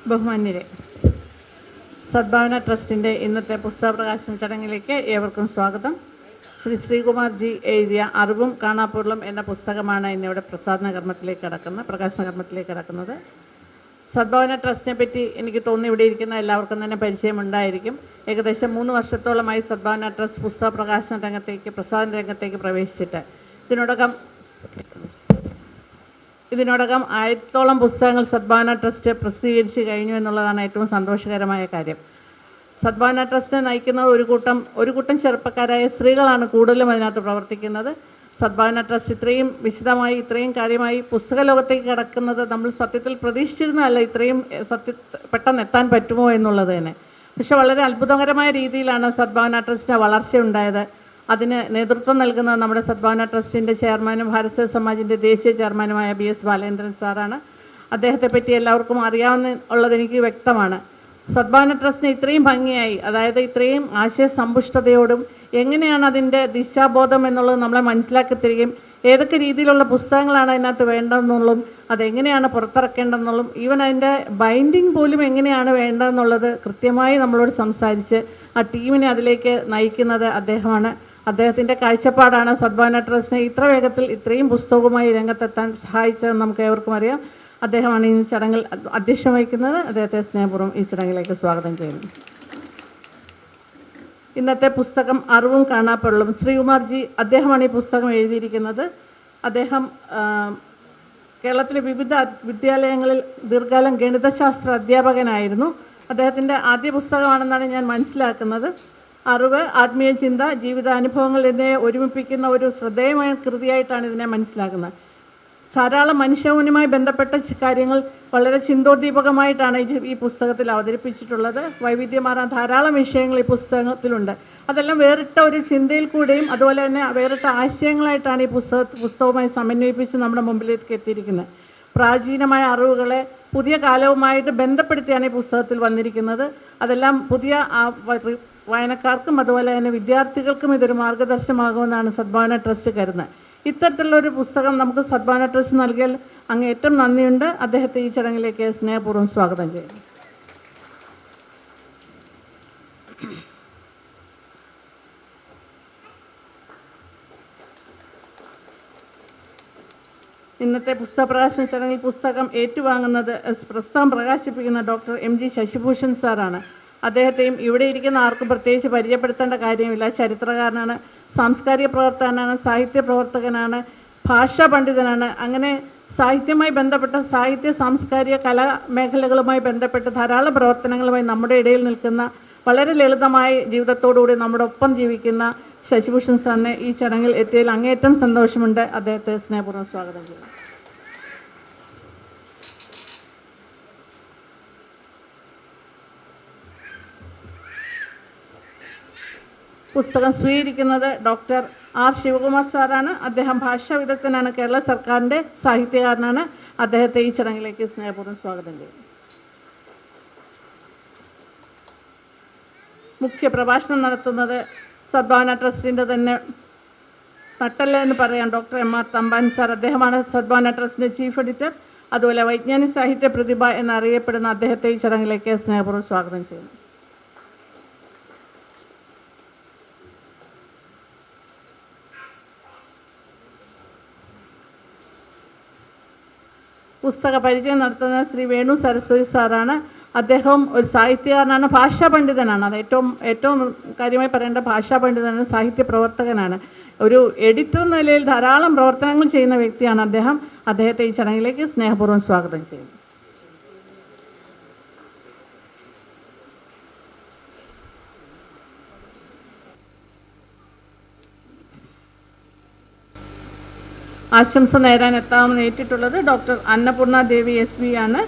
ബഹുമാന്യരെ, സദ്ഭാവന ട്രസ്റ്റിൻ്റെ ഇന്നത്തെ പുസ്തക പ്രകാശന ചടങ്ങിലേക്ക് ഏവർക്കും സ്വാഗതം. ശ്രീ ശ്രീകുമാർ ജി എഴുതിയ അറിവും കാണാപ്പൊരുളും എന്ന പുസ്തകമാണ് ഇന്നിവിടെ പ്രകാശന കർമ്മത്തിലേക്ക് കടക്കുന്നത്. സദ്ഭാവന ട്രസ്റ്റിനെ പറ്റി എനിക്ക് തോന്നുന്നു ഇവിടെ ഇരിക്കുന്ന എല്ലാവർക്കും തന്നെ പരിചയമുണ്ടായിരിക്കും. ഏകദേശം 3 വർഷത്തോളമായി സദ്ഭാവന ട്രസ്റ്റ് പുസ്തക പ്രകാശന പ്രസാധന രംഗത്തേക്ക് പ്രവേശിച്ചിട്ട് ഇതിനോടകം 1000ഓളം പുസ്തകങ്ങൾ സദ്ഭാവന ട്രസ്റ്റ് പ്രസിദ്ധീകരിച്ച് കഴിഞ്ഞു എന്നുള്ളതാണ് ഏറ്റവും സന്തോഷകരമായ കാര്യം. സദ്ഭാവന ട്രസ്റ്റ് നയിക്കുന്നത് ഒരു കൂട്ടം ചെറുപ്പക്കാരായ സ്ത്രീകളാണ് കൂടുതലും അതിനകത്ത് പ്രവർത്തിക്കുന്നത്. സദ്ഭാവന ട്രസ്റ്റ് ഇത്രയും വിശദമായി ഇത്രയും കാര്യമായി പുസ്തക ലോകത്തേക്ക് കടക്കുന്നത് നമ്മൾ സത്യത്തിൽ പ്രതീക്ഷിച്ചിരുന്നതല്ല. ഇത്രയും പെട്ടെന്ന് എത്താൻ പറ്റുമോ എന്നുള്ളത് തന്നെ. പക്ഷെ വളരെ അത്ഭുതകരമായ രീതിയിലാണ് സദ്ഭാവന ട്രസ്റ്റിൻ്റെ വളർച്ചയുണ്ടായത്. അതിന് നേതൃത്വം നൽകുന്നത് നമ്മുടെ സദ്ഭാവന ട്രസ്റ്റിൻ്റെ ചെയർമാനും ഭാരതീയ സമാജിൻ്റെ ദേശീയ ചെയർമാനുമായ BS ബാലേന്ദ്രൻ സാറാണ്. അദ്ദേഹത്തെ പറ്റി എല്ലാവർക്കും അറിയാവുന്നത് എനിക്ക് വ്യക്തമാണ്. സദ്ഭാവന ട്രസ്റ്റിന് ഇത്രയും ഭംഗിയായി, അതായത് ഇത്രയും ആശയസമ്പുഷ്ടതയോടും എങ്ങനെയാണ് അതിൻ്റെ ദിശാബോധം എന്നുള്ളത് നമ്മളെ മനസ്സിലാക്കി തരികയും ഏതൊക്കെ രീതിയിലുള്ള പുസ്തകങ്ങളാണ് അതിനകത്ത് വേണ്ടതെന്നുള്ളതും അതെങ്ങനെയാണ് പുറത്തിറക്കേണ്ടതെന്നുള്ളതും ഈവൻ അതിൻ്റെ ബൈൻഡിങ് പോലും എങ്ങനെയാണ് വേണ്ടതെന്നുള്ളത് കൃത്യമായി നമ്മളോട് സംസാരിച്ച് ആ ടീമിനെ അതിലേക്ക് നയിക്കുന്നത് അദ്ദേഹമാണ്. അദ്ദേഹത്തിൻ്റെ കാഴ്ചപ്പാടാണ് സദ്ഭാവന ട്രസ്റ്റിനെ ഇത്ര വേഗത്തിൽ ഇത്രയും പുസ്തകവുമായി രംഗത്തെത്താൻ സഹായിച്ചതെന്ന് നമുക്ക് ഏവർക്കും അറിയാം. അദ്ദേഹമാണ് ഈ ചടങ്ങിൽ അധ്യക്ഷം വഹിക്കുന്നത്. അദ്ദേഹത്തെ സ്നേഹപൂർവ്വം ഈ ചടങ്ങിലേക്ക് സ്വാഗതം ചെയ്യുന്നു. ഇന്നത്തെ പുസ്തകം അറിവും കാണാപ്പൊരുളും. ശ്രീകുമാർ ജി അദ്ദേഹമാണ് ഈ പുസ്തകം എഴുതിയിരിക്കുന്നത്. അദ്ദേഹം കേരളത്തിലെ വിവിധ വിദ്യാലയങ്ങളിൽ ദീർഘകാലം ഗണിതശാസ്ത്ര അധ്യാപകനായിരുന്നു. അദ്ദേഹത്തിൻ്റെ ആദ്യ പുസ്തകമാണെന്നാണ് ഞാൻ മനസ്സിലാക്കുന്നത്. അറിവ്, ആത്മീയ ചിന്ത, ജീവിതാനുഭവങ്ങൾ എന്നിവയെ ഒരുമിപ്പിക്കുന്ന ഒരു ശ്രദ്ധേയമായ കൃതിയായിട്ടാണ് ഇതിനെ മനസ്സിലാക്കുന്നത്. ധാരാളം മനുഷ്യവുമായി ബന്ധപ്പെട്ട കാര്യങ്ങൾ വളരെ ചിന്തോദ്ദീപകമായിട്ടാണ് ഈ പുസ്തകത്തിൽ അവതരിപ്പിച്ചിട്ടുള്ളത്. വൈവിധ്യമാർന്ന ധാരാളം വിഷയങ്ങൾ ഈ പുസ്തകത്തിലുണ്ട്. അതെല്ലാം വേറിട്ട ഒരു ചിന്തയിൽ കൂടെയും അതുപോലെ തന്നെ വേറിട്ട ആശയങ്ങളായിട്ടാണ് ഈ പുസ്തകവുമായി സമന്വയിപ്പിച്ച് നമ്മുടെ മുമ്പിലേക്ക് എത്തിയിരിക്കുന്നത്. പ്രാചീനമായ അറിവുകളെ പുതിയ കാലവുമായിട്ട് ബന്ധപ്പെടുത്തിയാണ് ഈ പുസ്തകത്തിൽ വന്നിരിക്കുന്നത്. അതെല്ലാം പുതിയ വായനക്കാർക്കും അതുപോലെ തന്നെ വിദ്യാർത്ഥികൾക്കും ഇതൊരു മാർഗദർശനമാകുമെന്നാണ് സദ്ഭാവന ട്രസ്റ്റ് കരുതുന്നത്. ഇത്തരത്തിലുള്ളൊരു പുസ്തകം നമുക്ക് സദ്ഭാവന ട്രസ്റ്റ് നൽകിയാൽ അങ്ങേയറ്റം നന്ദിയുണ്ട്. അദ്ദേഹത്തെ ഈ ചടങ്ങിലേക്ക് സ്നേഹപൂർവ്വം സ്വാഗതം ചെയ്യുന്നു. ഇന്നത്തെ പുസ്തക പ്രകാശന ചടങ്ങിൽ പുസ്തകം ഏറ്റുവാങ്ങുന്നത് പുസ്തകം പ്രകാശിപ്പിക്കുന്ന ഡോക്ടർ MG ശശിഭൂഷൺ സാറാണ്. അദ്ദേഹത്തെയും ഇവിടെ ഇരിക്കുന്ന ആർക്കും പ്രത്യേകിച്ച് പരിചയപ്പെടുത്തേണ്ട കാര്യമില്ല. ചരിത്രകാരനാണ്, സാംസ്കാരിക പ്രവർത്തകനാണ്, സാഹിത്യ പ്രവർത്തകനാണ്, ഭാഷാ പണ്ഡിതനാണ്. അങ്ങനെ സാഹിത്യവുമായി ബന്ധപ്പെട്ട സാംസ്കാരിക കലാ മേഖലകളുമായി ബന്ധപ്പെട്ട് ധാരാളം പ്രവർത്തനങ്ങളുമായി നമ്മുടെ ഇടയിൽ നിൽക്കുന്ന വളരെ ലളിതമായ ജീവിതത്തോടുകൂടി നമ്മുടെ ഒപ്പം ജീവിക്കുന്ന ശശിഭൂഷൺ സാറിനെ ഈ ചടങ്ങിൽ എത്തിയതിൽ അങ്ങേയറ്റം സന്തോഷമുണ്ട്. അദ്ദേഹത്തെ സ്നേഹപൂർവ്വം സ്വാഗതം ചെയ്യുന്നു. പുസ്തകം സ്വീകരിക്കുന്നത് ഡോക്ടർ R ശിവകുമാർ സാറാണ്. അദ്ദേഹം ഭാഷാ വിദഗ്ധനാണ്, കേരള സർക്കാരിൻ്റെ സാഹിത്യകാരനാണ്. അദ്ദേഹത്തെ ഈ ചടങ്ങിലേക്ക് സ്നേഹപൂർവ്വം സ്വാഗതം ചെയ്യുന്നു. മുഖ്യ പ്രഭാഷണം നടത്തുന്നത് സദ്ഭാവന ട്രസ്റ്റിൻ്റെ തന്നെ നട്ടല്ല എന്ന് പറയാം ഡോക്ടർ MR തമ്പാൻ സാർ. അദ്ദേഹമാണ് സദ്ഭാവന ട്രസ്റ്റിൻ്റെ ചീഫ് എഡിറ്റർ. അതുപോലെ വൈജ്ഞാനിക സാഹിത്യ പ്രതിഭ എന്നറിയപ്പെടുന്ന അദ്ദേഹത്തെ ഈ ചടങ്ങിലേക്ക് സ്നേഹപൂർവ്വം സ്വാഗതം ചെയ്യുന്നു. പുസ്തക പരിചയം നടത്തുന്നത് ശ്രീ വേണു സരസ്വതി സാറാണ്. അദ്ദേഹം ഒരു സാഹിത്യകാരനാണ്, ഭാഷാ പണ്ഡിതനാണ്. അത് ഏറ്റവും കാര്യമായി പറയേണ്ട ഭാഷാ പണ്ഡിതനാണ്, സാഹിത്യ പ്രവർത്തകനാണ്. ഒരു എഡിറ്റർ എന്ന നിലയിൽ ധാരാളം പ്രവർത്തനങ്ങൾ ചെയ്യുന്ന വ്യക്തിയാണ് അദ്ദേഹം. അദ്ദേഹത്തെ ഈ ചടങ്ങിലേക്ക് സ്നേഹപൂർവ്വം സ്വാഗതം ചെയ്യുന്നു. ആശംസ നേരാൻ എത്താമെന്ന് ഏറ്റിട്ടുള്ളത് ഡോക്ടർ അന്നപൂർണ ദേവി SB ആണ്.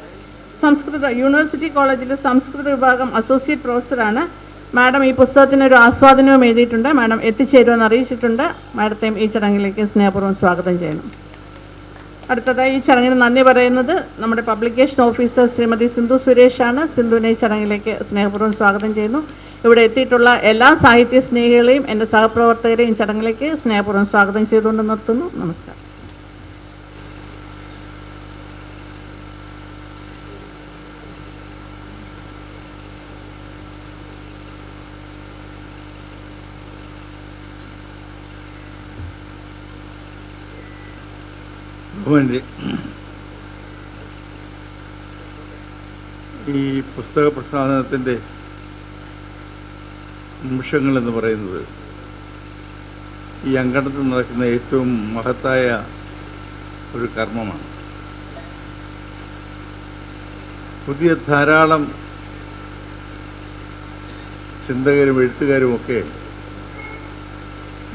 യൂണിവേഴ്സിറ്റി കോളേജിലെ സംസ്കൃത വിഭാഗം അസോസിയേറ്റ് പ്രൊഫസറാണ്. മാഡം ഈ പുസ്തകത്തിനൊരു ആസ്വാദനവും എഴുതിയിട്ടുണ്ട്. മാഡം എത്തിച്ചേരുമെന്ന് അറിയിച്ചിട്ടുണ്ട്. മാഡത്തെയും ഈ ചടങ്ങിലേക്ക് സ്നേഹപൂർവ്വം സ്വാഗതം ചെയ്യുന്നു. അടുത്തതായി ഈ ചടങ്ങിന് നന്ദി പറയുന്നത് നമ്മുടെ പബ്ലിക്കേഷൻ ഓഫീസർ ശ്രീമതി സിന്ധു സുരേഷാണ്. സിന്ധുവിനെ ഈ ചടങ്ങിലേക്ക് സ്നേഹപൂർവ്വം സ്വാഗതം ചെയ്യുന്നു. ഇവിടെ എത്തിയിട്ടുള്ള എല്ലാ സാഹിത്യ സ്നേഹികളെയും എൻ്റെ സഹപ്രവർത്തകരെയും ഈ ചടങ്ങിലേക്ക് സ്നേഹപൂർവ്വം സ്വാഗതം ചെയ്തുകൊണ്ട് നിർത്തുന്നു. നമസ്കാരം. ബഹുമാന്യരെ, ഈ പുസ്തക പ്രസാധനത്തിൻ്റെ നിമിഷങ്ങളെന്ന് പറയുന്നത് ഈ അങ്കണത്തിൽ നടക്കുന്ന ഏറ്റവും മഹത്തായ ഒരു കർമ്മമാണ്. പുതിയ ധാരാളം ചിന്തകരും എഴുത്തുകാരുമൊക്കെ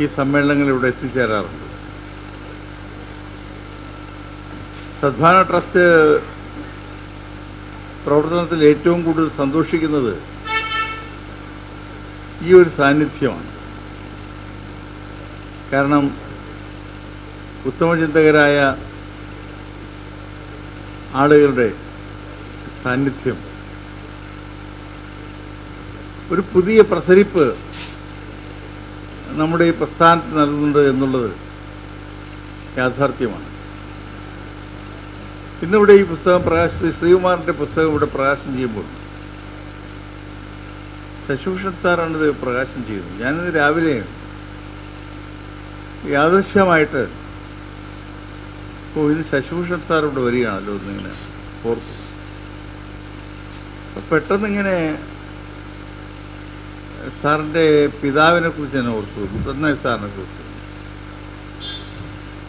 ഈ സമ്മേളനങ്ങളിൽ ഇവിടെ എത്തിച്ചേരാറുണ്ട്. സദ്ഭാവന ട്രസ്റ്റ് പ്രവർത്തനത്തിൽ ഏറ്റവും കൂടുതൽ സന്തോഷിക്കുന്നത് ഈ ഒരു സാന്നിധ്യമാണ്. കാരണം ഉത്തമചിന്തകരായ ആളുകളുടെ സാന്നിധ്യം ഒരു പുതിയ പ്രസരിപ്പ് നമ്മുടെ ഈ പ്രസ്ഥാനത്തിന് നൽകുന്നുണ്ട് എന്നുള്ളത് യാഥാർത്ഥ്യമാണ്. ഇന്നിവിടെ ഈ പുസ്തകം ശ്രീകുമാറിൻ്റെ പുസ്തകം ഇവിടെ പ്രകാശനം ചെയ്യുമ്പോൾ ശശിഭൂഷൺ സാറാണ് ഇത് പ്രകാശനം ചെയ്യുന്നത്. ഞാനിന്ന് രാവിലെ യാദൃശ്യമായിട്ട് ഇത് ശശിഭൂഷൺ സാർ ഇവിടെ വരികയാണല്ലോ എന്നിങ്ങനെ ഓർത്തു. അപ്പം പെട്ടെന്നിങ്ങനെ സാറിൻ്റെ പിതാവിനെ കുറിച്ച് ഞാൻ ഓർത്തു, ഗുപ്തനായ സാറിനെ കുറിച്ച്.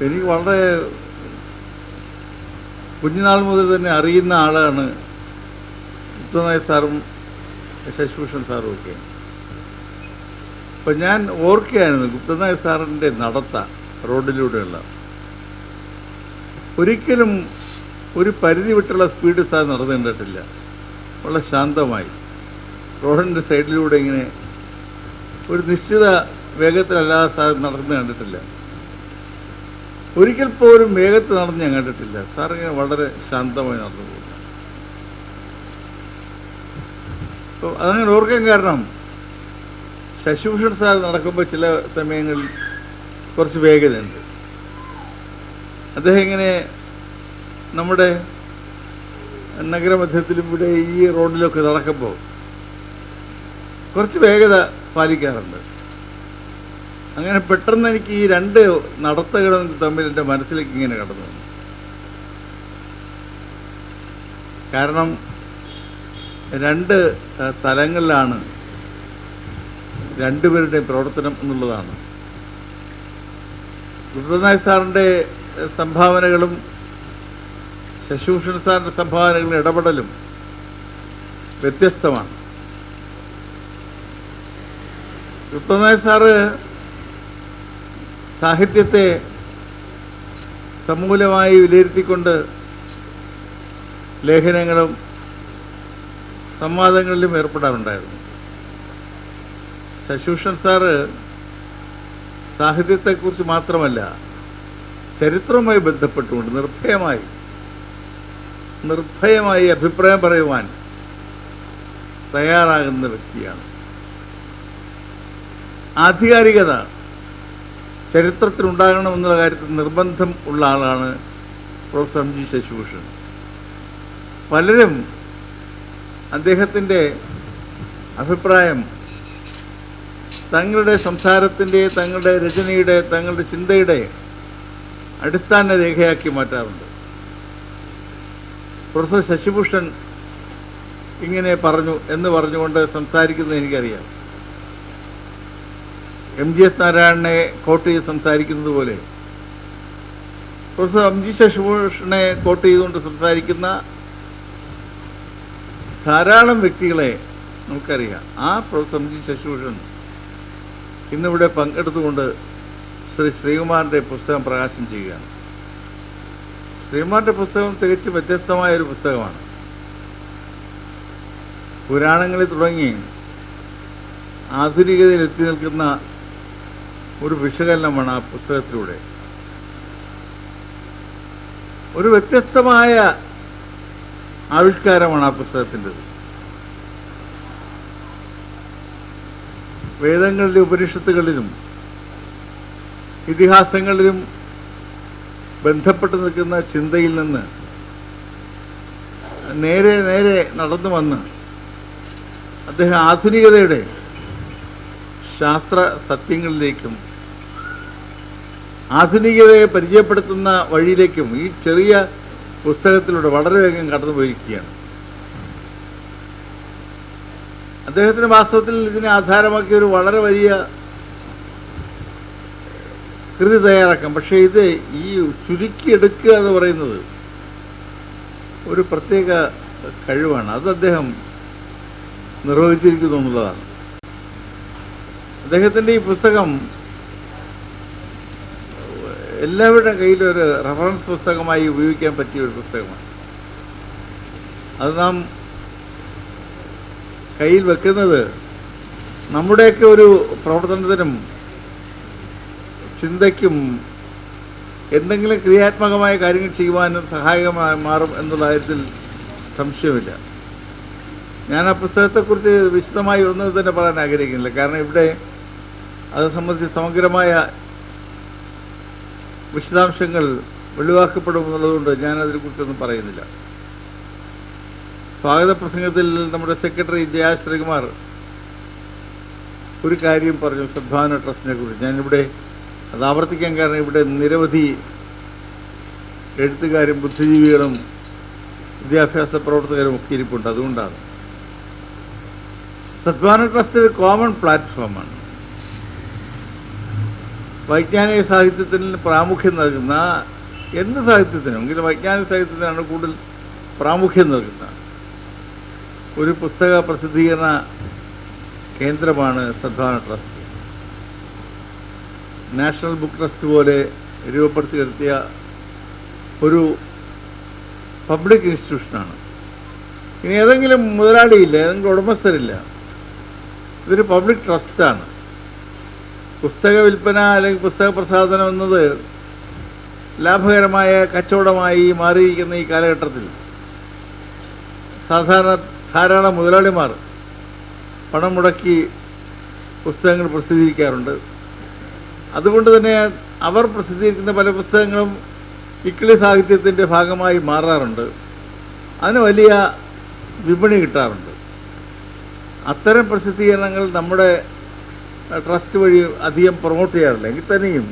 എനിക്ക് വളരെ കുഞ്ഞുനാൾ മുതൽ തന്നെ അറിയുന്ന ആളാണ് ഗുപ്തനായ സാറും ശശിഭൂഷൺ സാറും ഒക്കെ. അപ്പം ഞാൻ ഓർക്കുകയായിരുന്നു ഗുപ്തനായ സാറിൻ്റെ നടത്ത റോഡിലൂടെയുള്ള. ഒരിക്കലും ഒരു പരിധി വിട്ടുള്ള സ്പീഡ് സാർ നടന്നു കണ്ടിട്ടില്ല. വളരെ ശാന്തമായി റോഡിൻ്റെ സൈഡിലൂടെ ഇങ്ങനെ ഒരു നിശ്ചിത വേഗത്തിലല്ലാതെ സാർ നടന്ന് കണ്ടിട്ടില്ല. ഒരിക്കൽ പോലും വേഗത്തിൽ നടന്ന് ഞാൻ കണ്ടിട്ടില്ല. സാർ ഇങ്ങനെ വളരെ ശാന്തമായി നടന്നു പോകുന്നു. അപ്പോൾ അതങ്ങനെ ഓർക്കാൻ കാരണം ശശിഭൂഷൺ സാർ നടക്കുമ്പോൾ ചില സമയങ്ങളിൽ കുറച്ച് വേഗതയുണ്ട്. അദ്ദേഹം ഇങ്ങനെ നമ്മുടെ നഗരമധ്യത്തിലും ഇവിടെ ഈ റോഡിലൊക്കെ നടക്കുമ്പോൾ കുറച്ച് വേഗത പാലിക്കാറുണ്ട്. അങ്ങനെ പെട്ടെന്ന് എനിക്ക് ഈ രണ്ട് നടത്തകളും തമ്മിൽ എൻ്റെ മനസ്സിലേക്ക് ഇങ്ങനെ കടന്നു വന്നു. കാരണം രണ്ട് തലങ്ങളിലാണ് രണ്ടുപേരുടെയും പ്രവർത്തനം എന്നുള്ളതാണ്. ഗുപ്തനായ സാറിൻ്റെ സംഭാവനകളും ശശിഭൂഷൺ സാറിൻ്റെ സംഭാവനകളും ഇടപെടലും വ്യത്യസ്തമാണ്. ഗുപ്തനായ സാറ് സാഹിത്യത്തെ സമൂലമായി വിലയിരുത്തിക്കൊണ്ട് ലേഖനങ്ങളും സംവാദങ്ങളിലും ഏർപ്പെടാറുണ്ടായിരുന്നു. ശശിഭൂഷൺ സാറ് സാഹിത്യത്തെക്കുറിച്ച് മാത്രമല്ല ചരിത്രവുമായി ബന്ധപ്പെട്ടുകൊണ്ട് നിർഭയമായി അഭിപ്രായം പറയുവാൻ തയ്യാറാകുന്ന വ്യക്തിയാണ്. ആധികാരികത ചരിത്രത്തിലുണ്ടാകണമെന്നുള്ള കാര്യത്തിൽ നിർബന്ധം ഉള്ള ആളാണ് പ്രൊഫസർ എം ജി ശശിഭൂഷൺ. പലരും അദ്ദേഹത്തിൻ്റെ അഭിപ്രായം തങ്ങളുടെ സംസാരത്തിൻ്റെ, തങ്ങളുടെ രചനയുടെ, തങ്ങളുടെ ചിന്തയുടെ അടിസ്ഥാന രേഖയാക്കി മാറ്റാറുണ്ട്. പ്രൊഫസർ ശശിഭൂഷൺ ഇങ്ങനെ പറഞ്ഞു എന്ന് പറഞ്ഞുകൊണ്ട് സംസാരിക്കുന്നത് എനിക്കറിയാം. MGS നാരായണനെ കോട്ട് ചെയ്ത് സംസാരിക്കുന്നത് പോലെ പ്രൊഫസർ MG ശശിഭൂഷണനെ കോട്ട് ചെയ്തുകൊണ്ട് സംസാരിക്കുന്ന ധാരാളം വ്യക്തികളെ നമുക്കറിയാം. ആ പ്രൊഫസർ MG ശശിഭൂഷൺ ഇന്നിവിടെ പങ്കെടുത്തുകൊണ്ട് ശ്രീകുമാറിൻ്റെ പുസ്തകം പ്രകാശനം ചെയ്യുകയാണ്. ശ്രീകുമാറിൻ്റെ പുസ്തകം തികച്ചും വ്യത്യസ്തമായൊരു പുസ്തകമാണ്. പുരാണങ്ങളിൽ തുടങ്ങി ആധുനികതയിൽ എത്തി നിൽക്കുന്ന ഒരു വിശകലനമാണ് ആ പുസ്തകത്തിലൂടെ. ഒരു വ്യത്യസ്തമായ ആവിഷ്കാരമാണ് ആ പുസ്തകത്തിൻ്റെത്. വേദങ്ങളിലും ഉപനിഷത്തുകളിലും ഇതിഹാസങ്ങളിലും ബന്ധപ്പെട്ട് നിൽക്കുന്ന ചിന്തയിൽ നിന്ന് നേരെ നടന്നു വന്ന് അദ്ദേഹം ആധുനികതയുടെ ശാസ്ത്ര സത്യങ്ങളിലേക്കും ആധുനികതയെ പരിചയപ്പെടുത്തുന്ന വഴിയിലേക്കും ഈ ചെറിയ പുസ്തകത്തിലൂടെ വളരെ വേഗം കടന്നു പോയിരിക്കുകയാണ്. അദ്ദേഹത്തിന് വാസ്തവത്തിൽ ഇതിനെ ആധാരമാക്കിയ ഒരു വളരെ വലിയ കൃതി തയ്യാറാക്കാം. പക്ഷേ ഇത് ഈ ചുരുക്കിയെടുക്കുക എന്ന് പറയുന്നത് ഒരു പ്രത്യേക കഴിവാണ്. അത് അദ്ദേഹം നിർവഹിച്ചിരിക്കുന്നു എന്നുള്ളതാണ്. അദ്ദേഹത്തിൻ്റെ ഈ പുസ്തകം എല്ലാവരുടെയും കയ്യിലൊരു റെഫറൻസ് പുസ്തകമായി ഉപയോഗിക്കാൻ പറ്റിയ ഒരു പുസ്തകമാണ്. അത് നാം കയ്യിൽ വെക്കുന്നത് നമ്മുടെയൊക്കെ ഒരു പ്രവർത്തനത്തിനും ചിന്തയ്ക്കും എന്തെങ്കിലും ക്രിയാത്മകമായ കാര്യങ്ങൾ ചെയ്യുവാനും സഹായകമായി മാറും എന്നുള്ള കാര്യത്തിൽ സംശയമില്ല. ഞാൻ ആ പുസ്തകത്തെക്കുറിച്ച് വിശദമായി ഒന്നും തന്നെ പറയാൻ ആഗ്രഹിക്കുന്നില്ല. കാരണം ഇവിടെ അത് സംബന്ധിച്ച് സമഗ്രമായ വിശദാംശങ്ങൾ വെളിവാക്കപ്പെടുമെന്നുള്ളതുകൊണ്ട് ഞാൻ അതിനെക്കുറിച്ചൊന്നും പറയുന്നില്ല. സ്വാഗത പ്രസംഗത്തിൽ നമ്മുടെ സെക്രട്ടറി ജയ ശ്രീകുമാർ ഒരു കാര്യം പറഞ്ഞു സദ്ഭാവന ട്രസ്റ്റിനെ കുറിച്ച്. ഞാനിവിടെ അത് ആവർത്തിക്കാൻ കാരണം ഇവിടെ നിരവധി എഴുത്തുകാരും ബുദ്ധിജീവികളും വിദ്യാഭ്യാസ പ്രവർത്തകരും ഒക്കെ ഇരിപ്പുണ്ട്. അതുകൊണ്ടാണ് സദ്ഭാവന ട്രസ്റ്റ് ഒരു കോമൺ പ്ലാറ്റ്ഫോമാണ്. വൈജ്ഞാനിക സാഹിത്യത്തിന് പ്രാമുഖ്യം നൽകുന്ന എന്ത് സാഹിത്യത്തിനും എങ്കിലും വൈജ്ഞാനിക സാഹിത്യത്തിനാണ് കൂടുതൽ പ്രാമുഖ്യം നൽകുന്ന ഒരു പുസ്തക പ്രസിദ്ധീകരണ കേന്ദ്രമാണ് Sadbhavana trust. National book trust പോലെ രൂപപ്പെടുത്തിയെടുത്തിയ ഒരു പബ്ലിക് ഇൻസ്റ്റിറ്റ്യൂഷനാണ്. ഇനി ഏതെങ്കിലും മുതലാളിയില്ല, ഏതെങ്കിലും ഉടമസ്ഥരില്ല. ഇതൊരു പബ്ലിക് ട്രസ്റ്റാണ്. പുസ്തക വിൽപ്പന അല്ലെങ്കിൽ പുസ്തക പ്രസാധനം എന്നത് ലാഭകരമായ കച്ചവടമായി മാറിയിരിക്കുന്ന ഈ കാലഘട്ടത്തിൽ ധാരാളം മുതലാളിമാർ പണം മുടക്കി പുസ്തകങ്ങൾ പ്രസിദ്ധീകരിക്കാറുണ്ട്. അതുകൊണ്ട് തന്നെ അവർ പ്രസിദ്ധീകരിക്കുന്ന പല പുസ്തകങ്ങളും ഇക്കിളി സാഹിത്യത്തിൻ്റെ ഭാഗമായി മാറാറുണ്ട്. അതിന് വലിയ വിപണി കിട്ടാറുണ്ട്. അത്തരം പ്രസിദ്ധീകരണങ്ങൾ നമ്മുടെ ട്രസ്റ്റ് വഴി അധികം പ്രൊമോട്ട് ചെയ്യാറില്ല. എങ്കിൽ തന്നെയും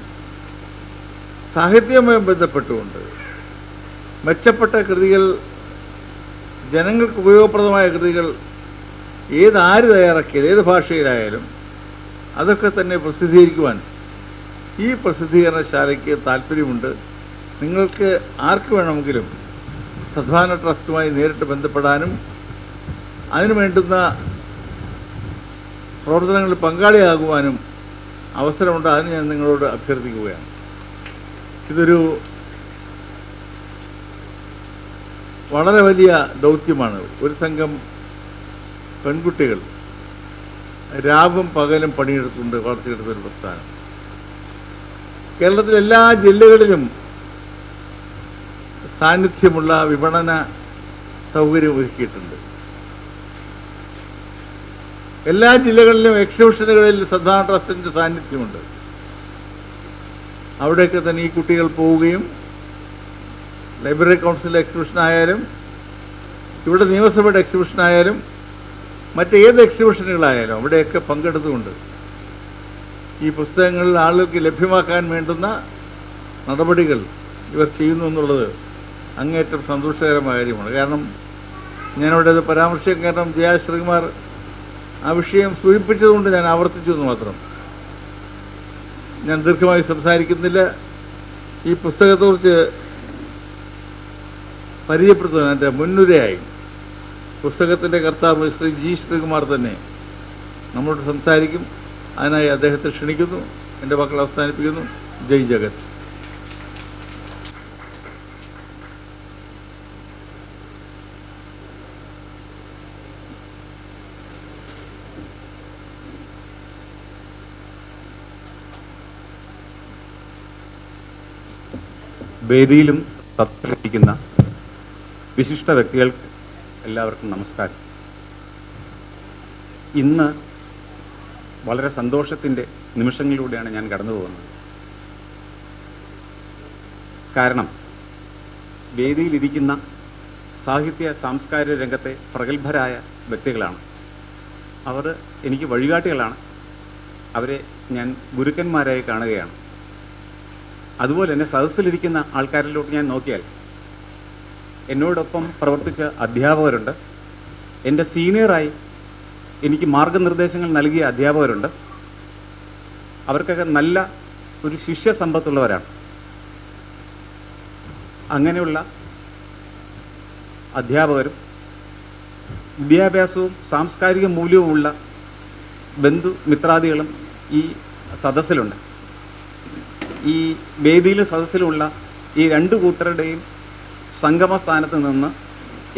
സാഹിത്യവുമായി ബന്ധപ്പെട്ടുകൊണ്ട് മെച്ചപ്പെട്ട കൃതികൾ, ജനങ്ങൾക്ക് ഉപയോഗപ്രദമായ കൃതികൾ ആര് തയ്യാറാക്കിയത് ഏത് ഭാഷയിലായാലും അതൊക്കെ തന്നെ പ്രസിദ്ധീകരിക്കുവാൻ ഈ പ്രസിദ്ധീകരണശാലയ്ക്ക് താല്പര്യമുണ്ട്. നിങ്ങൾക്ക് ആർക്ക് വേണമെങ്കിലും സദ്ഭാവന ട്രസ്റ്റുമായി നേരിട്ട് ബന്ധപ്പെടാനും അതിനു വേണ്ടുന്ന പ്രവർത്തനങ്ങളിൽ പങ്കാളിയാകുവാനും അവസരമുണ്ട്. അതിന് ഞാൻ നിങ്ങളോട് അഭ്യർത്ഥിക്കുകയാണ്. ഇതൊരു വളരെ വലിയ ദൗത്യമാണ്. ഒരു സംഘം പെൺകുട്ടികൾ രാവും പകലും പണിയെടുത്തുകൊണ്ട് വളർത്തിയെടുത്തൊരു പ്രസ്ഥാനം. കേരളത്തിലെ എല്ലാ ജില്ലകളിലും സാന്നിധ്യമുള്ള വിപണന സൗകര്യം ഒരുക്കിയിട്ടുണ്ട്. എല്ലാ ജില്ലകളിലും എക്സിബിഷനുകളിൽ സദ്ഭാവന ട്രസ്റ്റിൻ്റെ സാന്നിധ്യമുണ്ട്. അവിടെയൊക്കെ തന്നെ ഈ കുട്ടികൾ പോവുകയും ലൈബ്രറി കൗൺസിൽ എക്സിബിഷനായാലും ഇവിടെ നിയമസഭയുടെ എക്സിബിഷനായാലും മറ്റേത് എക്സിബിഷനുകളായാലും അവിടെയൊക്കെ പങ്കെടുത്തുകൊണ്ട് ഈ പുസ്തകങ്ങളിൽ ആളുകൾക്ക് ലഭ്യമാക്കാൻ വേണ്ടുന്ന നടപടികൾ ഇവർ ചെയ്യുന്നു എന്നുള്ളത് അങ്ങേയറ്റം സന്തോഷകരമായ കാര്യമാണ്. കാരണം ഞാനവിടെ അത് പരാമർശിക്കാൻ കാരണം ജയ ശ്രീകുമാർ ആ വിഷയം സൂചിപ്പിച്ചതുകൊണ്ട് ഞാൻ ആവർത്തിച്ചു എന്ന് മാത്രം. ഞാൻ ദീർഘമായി സംസാരിക്കുന്നില്ല. ഈ പുസ്തകത്തെക്കുറിച്ച് പരിചയപ്പെടുത്തുവാൻ എൻ്റെ മുൻനിരയായി പുസ്തകത്തിൻ്റെ കർത്താവ് ശ്രീ ജി ശ്രീകുമാർ തന്നെ നമ്മളോട് സംസാരിക്കും. അതിനായി അദ്ദേഹത്തെ ക്ഷണിക്കുന്നു. എൻ്റെ വാക്കുകൾ അവസാനിപ്പിക്കുന്നു. ജയ് ജഗത്. വേദിയിലും സത്കരിക്കുന്ന വിശിഷ്ട വ്യക്തികൾക്ക് എല്ലാവർക്കും നമസ്കാരം. ഇന്ന് വളരെ സന്തോഷത്തിൻ്റെ നിമിഷങ്ങളിലൂടെയാണ് ഞാൻ കടന്നു പോകുന്നത്. കാരണം വേദിയിലിരിക്കുന്ന സാഹിത്യ സാംസ്കാരിക രംഗത്തെ പ്രഗത്ഭരായ വ്യക്തികളാണ്. അവർ എനിക്ക് വഴികാട്ടികളാണ്. അവരെ ഞാൻ ഗുരുക്കന്മാരായി കാണുകയാണ്. അതുപോലെ തന്നെ സദസ്സിലിരിക്കുന്ന ആൾക്കാരിലോട്ട് ഞാൻ നോക്കിയാൽ എന്നോടൊപ്പം പ്രവർത്തിച്ച അധ്യാപകരുണ്ട്, എൻ്റെ സീനിയറായി എനിക്ക് മാർഗനിർദ്ദേശങ്ങൾ നൽകിയ അധ്യാപകരുണ്ട്. അവർക്കൊക്കെ നല്ല ഒരു ശിഷ്യസമ്പത്തുള്ളവരാണ്. അങ്ങനെയുള്ള അധ്യാപകരും വിദ്യാഭ്യാസവും സാംസ്കാരിക മൂല്യവുമുള്ള ബന്ധുമിത്രാദികളും ഈ സദസ്സിലുണ്ട്. ഈ വേദിയിലും സദസ്സിലുമുള്ള ഈ രണ്ടു കൂട്ടരുടെയും സംഗമ സ്ഥാനത്ത് നിന്ന്